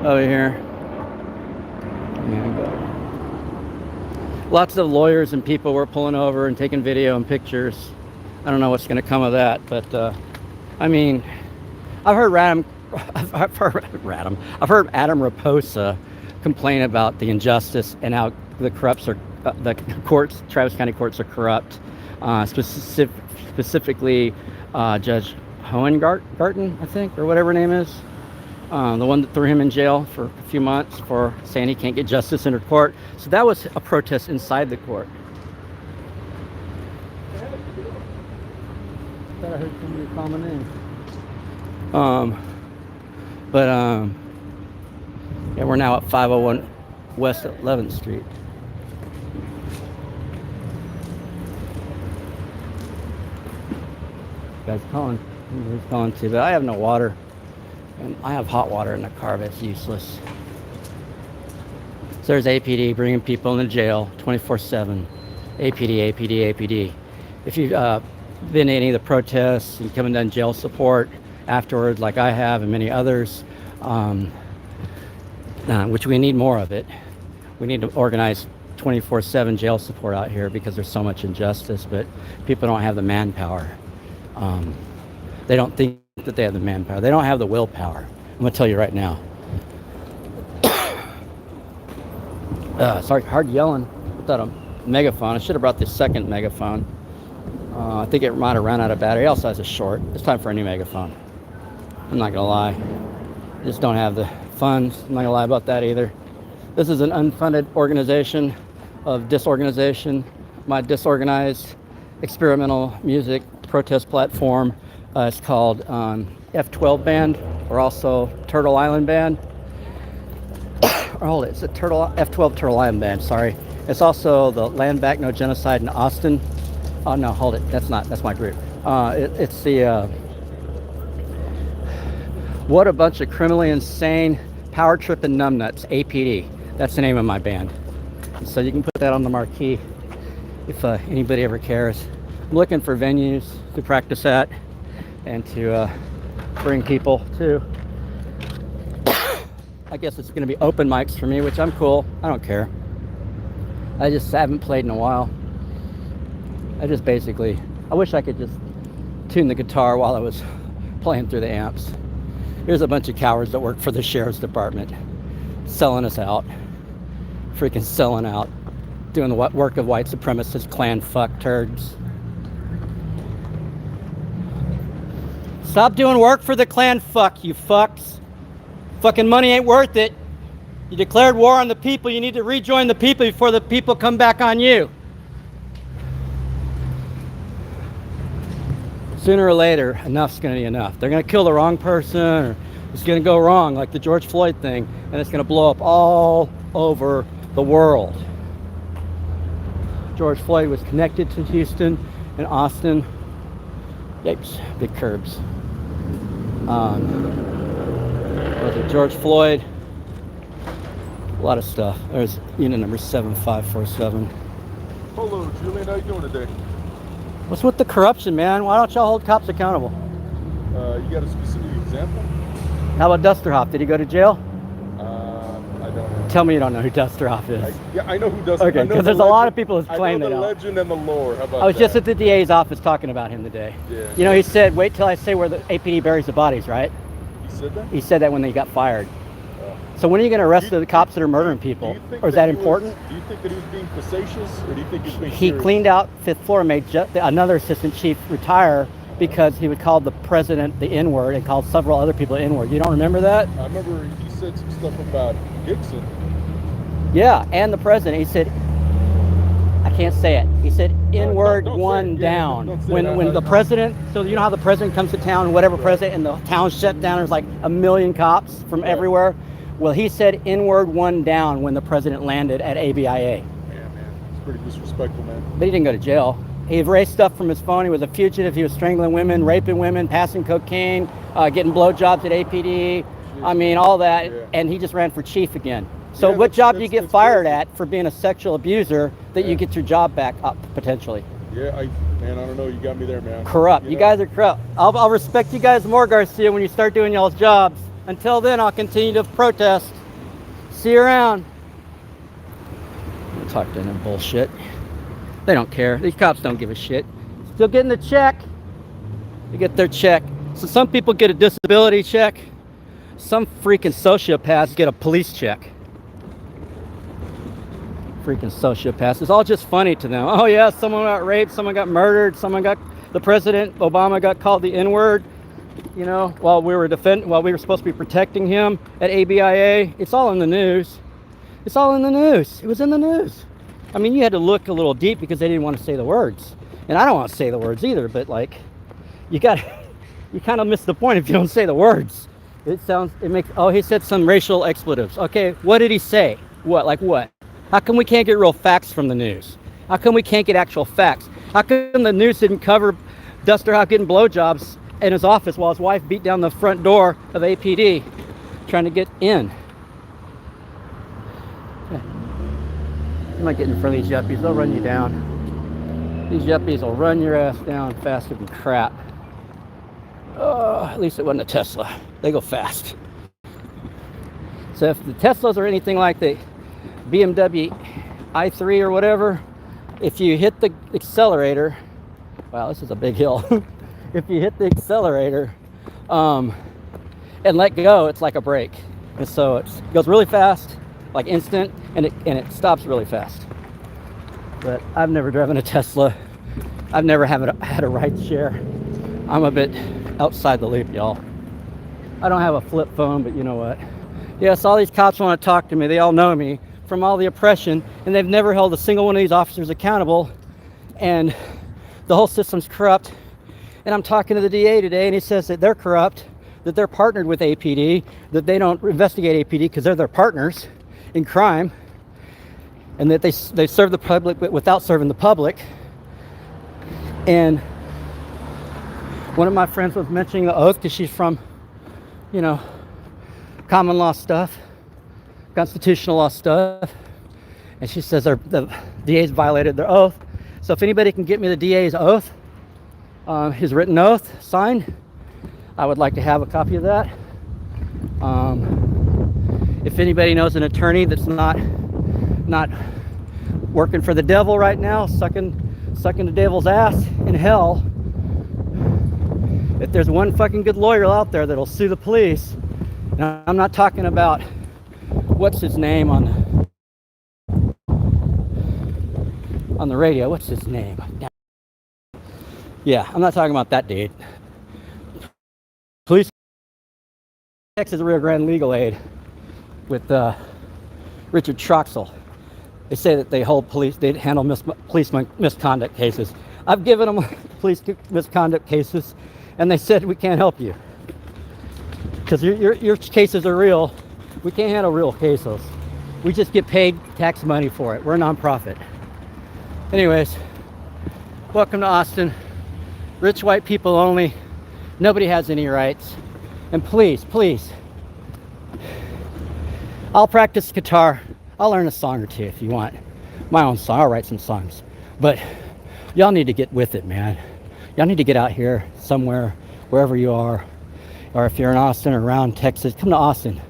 over here. And lots of lawyers and people were pulling over and taking video and pictures. I don't know what's going to come of that, but I mean, I've heard Adam Raposa complain about the injustice and how the courts, Travis County courts, are corrupt. Specifically, Judge Hohengarten, I think, or whatever her name is, the one that threw him in jail for a few months for saying he can't get justice in her court. So that was a protest inside the court. I thought I heard somebody call my name. Yeah, we're now at 501 West 11th Street. Guy's calling. He's calling too, but I have no water. And I have hot water in the car, but it's useless. So there's APD bringing people into jail 24/7. APD, APD, APD. If you've been to any of the protests and come and done jail support afterwards, like I have and many others, which we need more of it. We need to organize 24/7 jail support out here because there's so much injustice, but people don't have the manpower. They don't think that they have the manpower. They don't have the willpower. I'm gonna tell you right now. Sorry, hard yelling without a megaphone. I should have brought the second megaphone. I think it might have run out of battery. It also has a short. It's time for a new megaphone. I'm not gonna lie. I just don't have the funds. I'm not gonna lie about that either. This is an unfunded organization of disorganization. My disorganized experimental music protest platform. It's called F12 band, or also Turtle Island band. Or hold it, it's a F12 Turtle Island band, sorry. It's also the Land Back No Genocide in Austin. Oh no, hold it, that's my group. It's the What a Bunch of Criminally Insane Power Tripping Numbnuts, APD. That's the name of my band. So you can put that on the marquee if anybody ever cares. I'm looking for venues to practice at and to bring people to. I guess it's going to be open mics for me, which I'm cool. I don't care. I just haven't played in a while. I wish I could just tune the guitar while I was playing through the amps. Here's a bunch of cowards that work for the sheriff's department, selling us out. Freaking selling out. Doing the work of white supremacist Klan fuck turds. Stop doing work for the Klan fuck, you fucks. Fucking money ain't worth it. You declared war on the people. You need to rejoin the people before the people come back on you. Sooner or later, enough's going to be enough. They're going to kill the wrong person, or it's going to go wrong, like the George Floyd thing, and it's going to blow up all over the world. George Floyd was connected to Houston and Austin. Yikes, big curbs. Was it George Floyd? A lot of stuff. There's unit number 7547. Hello, Julian. How you doing today? What's with the corruption, man? Why don't y'all hold cops accountable? You got a specific example? How about Dusterhoff? Did he go to jail? I don't know. Tell me you don't know who Dusterhoff is. I know who does. Okay, because there's a lot of people who claim they they know don't. the legend and the lore. How about I was that? just at the DA's office talking about him today. Yeah. You know, he said, wait till I say where the APD buries the bodies, right? He said that? He said that when they got fired. So when are you going to arrest the cops that are murdering people? Or is that important? Do you think that he was being facetious, or do you think he was being He serious? cleaned out 5th floor and made another assistant chief retire because he would call the president the N-word and called several other people the N-word. You don't remember that? I remember he said some stuff about Dixon. Yeah, and the president. He said, I can't say it. He said N-word don't say one it. Yeah, down. don't say When that. the president, so you know how the president comes to town, whatever president, and the town's shut down, there's like 1 million cops from everywhere. Well, he said N-word one down when the president landed at ABIA. Yeah, man. It's pretty disrespectful, man. But he didn't go to jail. He erased stuff from his phone. He was a fugitive. He was strangling women, raping women, passing cocaine, getting blowjobs at APD. I mean, all that. Yeah. And he just ran for chief again. So Yeah, what job do you get that's fired crazy. at for being a sexual abuser that you get your job back up potentially? Yeah, man, I don't know. You got me there, man. Corrupt. You guys are corrupt. I'll respect you guys more, Garcia, when you start doing y'all's jobs. Until then, I'll continue to protest. See you around. I'll talk to them bullshit. They don't care. These cops don't give a shit. Still getting the check. They get their check. So some people get a disability check. Some freaking sociopaths get a police check. Freaking sociopaths. It's all just funny to them. Oh yeah, someone got raped, someone got murdered, the president, Obama, got called the N-word. You know, while we were supposed to be protecting him at ABIA. It's all in the news. It's all in the news. It was in the news. I mean, you had to look a little deep because they didn't want to say the words. And I don't want to say the words either, but like, you kind of miss the point if you don't say the words. He said some racial expletives. Okay, what did he say? What, like what? How come we can't get real facts from the news? How come we can't get actual facts? How come the news didn't cover Dusterhoff getting blowjobs in his office while his wife beat down the front door of APD trying to get in? Yeah. You might get in front of these yuppies, they'll run you down. These yuppies will run your ass down faster than crap. Oh, at least it wasn't a Tesla. They go fast. So if the Teslas are anything like the BMW i3 or whatever, if you hit the accelerator, wow, this is a big hill. If you hit the accelerator and let go, it's like a brake. And so it goes really fast, like instant, and it stops really fast. But I've never driven a Tesla. I've never had a ride share. I'm a bit outside the loop, y'all. I don't have a flip phone, but you know what? Yes, all these cops want to talk to me. They all know me from all the oppression, and they've never held a single one of these officers accountable, and the whole system's corrupt. And I'm talking to the DA today, and he says that they're corrupt, that they're partnered with APD, that they don't investigate APD because they're their partners in crime, and that they serve the public but without serving the public. And one of my friends was mentioning the oath because she's from, you know, common law stuff, constitutional law stuff, and she says the DA's violated their oath. So if anybody can get me the DA's oath, his written oath signed, I would like to have a copy of that. If anybody knows an attorney that's not working for the devil right now, sucking the devil's ass in hell, if there's one fucking good lawyer out there that'll sue the police, and I'm not talking about what's his name on the radio, what's his name? Yeah, I'm not talking about that dude. Police Texas Rio Grande Legal Aid with Richard Troxel. They say that they handle police misconduct cases. I've given them police misconduct cases, and they said we can't help you because your cases are real. We can't handle real cases. We just get paid tax money for it. We're a nonprofit. Anyways, welcome to Austin. Rich white people only. Nobody has any rights. And please, I'll practice guitar. I'll learn a song or two if you want. My own song. I'll write some songs. But y'all need to get with it, man. Y'all need to get out here somewhere, wherever you are. Or if you're in Austin or around Texas, come to Austin.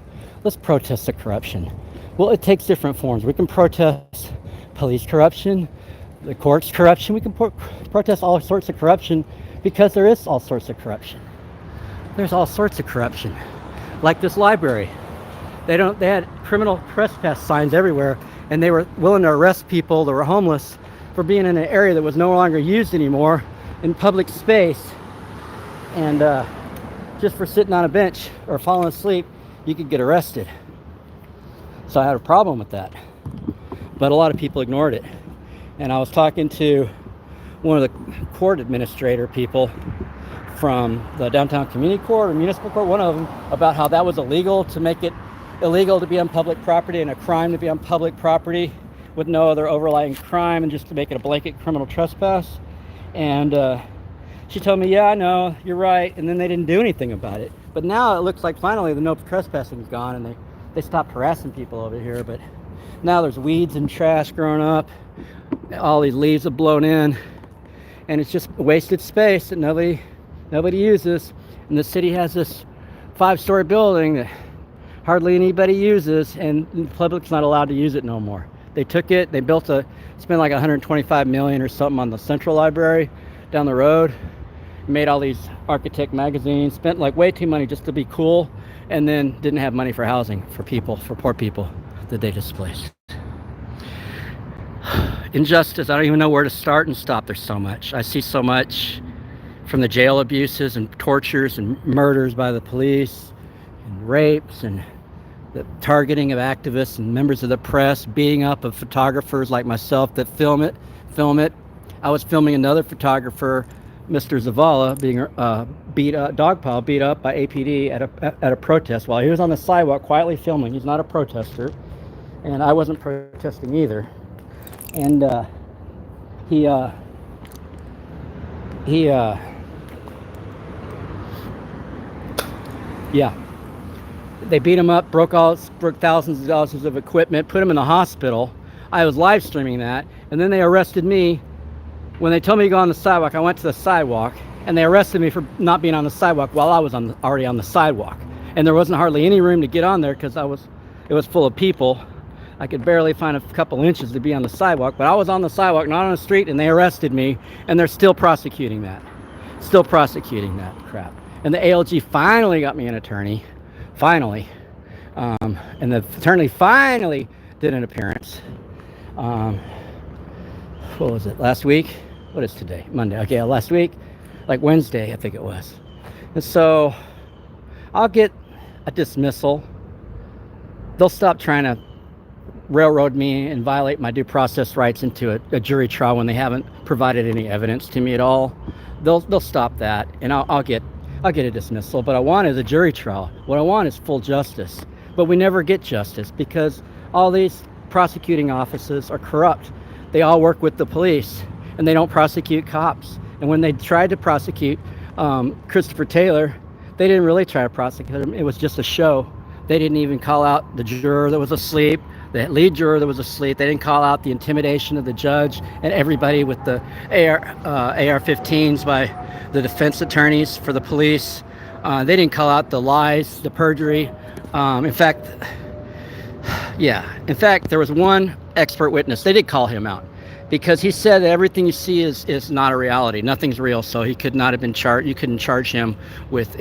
Let's protest the corruption. Well, it takes different forms. We can protest police corruption, the courts corruption. We can protest all sorts of corruption because there is all sorts of corruption. There's all sorts of corruption. Like this library. They had criminal trespass signs everywhere, and they were willing to arrest people that were homeless for being in an area that was no longer used anymore in public space. And just for sitting on a bench or falling asleep, you could get arrested. So I had a problem with that. But a lot of people ignored it. And I was talking to one of the court administrator people from the downtown community court or municipal court, one of them, about how that was illegal, to make it illegal to be on public property and a crime to be on public property with no other overlying crime, and just to make it a blanket criminal trespass. And she told me, yeah, I know, you're right. And then they didn't do anything about it. But now it looks like finally the no trespassing is gone, and they stopped harassing people over here. But now there's weeds and trash growing up. All these leaves have blown in, and it's just wasted space that nobody uses. And the city has this 5-story building that hardly anybody uses, and the public's not allowed to use it no more. They took it, they spent like $125 million or something on the Central Library down the road, made all these architect magazines, spent like way too money just to be cool, and then didn't have money for housing for poor people that they displaced. Injustice, I don't even know where to start and stop. There's so much. I see so much from the jail abuses and tortures and murders by the police and rapes and the targeting of activists and members of the press, beating up of photographers like myself that film it. I was filming another photographer, Mr. Zavala, being beat up by APD at a protest while he was on the sidewalk quietly filming. He's not a protester, and I wasn't protesting either. And they beat him up, broke thousands of dollars of equipment, put him in the hospital. I was live streaming that, and then they arrested me. When they told me to go on the sidewalk, I went to the sidewalk, and they arrested me for not being on the sidewalk while I was already on the sidewalk. And there wasn't hardly any room to get on there because it was full of people. I could barely find a couple inches to be on the sidewalk, but I was on the sidewalk, not on the street, and they arrested me, and they're still prosecuting that. Still prosecuting that crap. And the ALG finally got me an attorney. Finally. And the attorney finally did an appearance. What was it, last week? What is today? Monday. Okay, last week, like Wednesday, I think it was. And so I'll get a dismissal. They'll stop trying to railroad me and violate my due process rights into a jury trial when they haven't provided any evidence to me at all. They'll stop that, and I'll get I'll get a dismissal, but I want is a jury trial. What I want is full justice. But we never get justice because all these prosecuting offices are corrupt. They all work with the police and they don't prosecute cops. And when they tried to prosecute Christopher Taylor, they didn't really try to prosecute him. It was just a show. They didn't even call out the juror that was asleep, the lead juror that was asleep. They didn't call out the intimidation of the judge and everybody with the AR-15s by the defense attorneys for the police. They didn't call out the lies, the perjury. In fact, there was one expert witness. They did call him out because he said that everything you see is not a reality. Nothing's real. So he could not have been charged. You couldn't charge him with,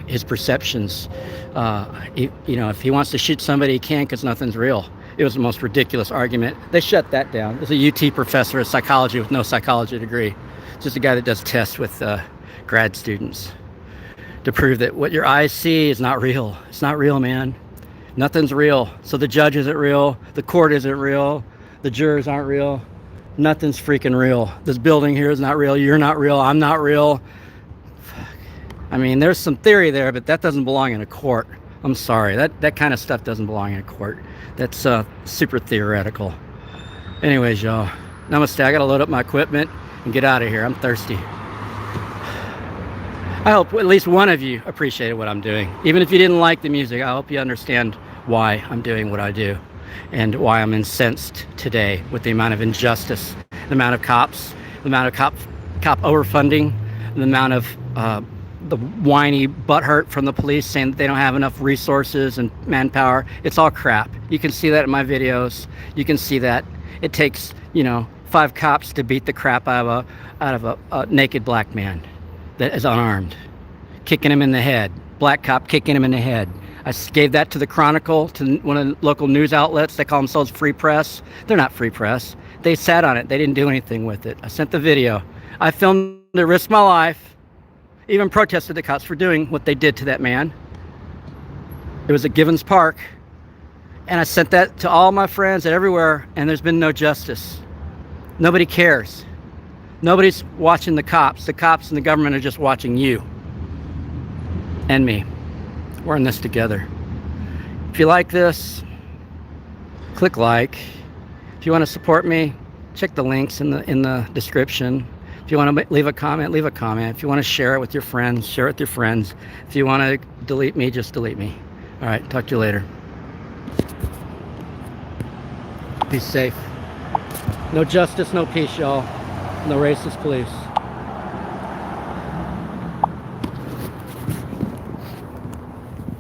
his perceptions. If he wants to shoot somebody, he can because nothing's real. It was the most ridiculous argument. They shut that down. There's a UT professor of psychology with no psychology degree. Just a guy that does tests with grad students to prove that what your eyes see is not real. It's not real, man. Nothing's real. So the judge isn't real. The court isn't real. The jurors aren't real. Nothing's freaking real. This building here is not real. You're not real. I'm not real. I mean, there's some theory there, but that doesn't belong in a court. I'm sorry. That kind of stuff doesn't belong in a court. That's super theoretical. Anyways, y'all. Namaste. I got to load up my equipment and get out of here. I'm thirsty. I hope at least one of you appreciated what I'm doing. Even if you didn't like the music, I hope you understand why I'm doing what I do and why I'm incensed today with the amount of injustice, the amount of cops, the amount of cop overfunding, the amount of the whiny butthurt from the police saying that they don't have enough resources and manpower. It's all crap. You can see that in my videos. You can see that it takes, 5 cops to beat the crap out of a naked black man that is unarmed, kicking him in the head. Black cop kicking him in the head. I gave that to the Chronicle, to one of the local news outlets. They call themselves Free Press. They're not Free Press. They sat on it. They didn't do anything with it. I sent the video. I filmed it, risked my life, even protested the cops for doing what they did to that man. It was at Givens Park. And I sent that to all my friends everywhere, and there's been no justice. Nobody cares. Nobody's watching the cops. The cops and the government are just watching you and me. We're in this together. If you like this, click like. If you want to support me, check the links in the description. If you want to leave a comment, leave a comment. If you want to share it with your friends, share it with your friends. If you want to delete me, just delete me. All right, talk to you later. Be safe. No justice, no peace, y'all. No racist police.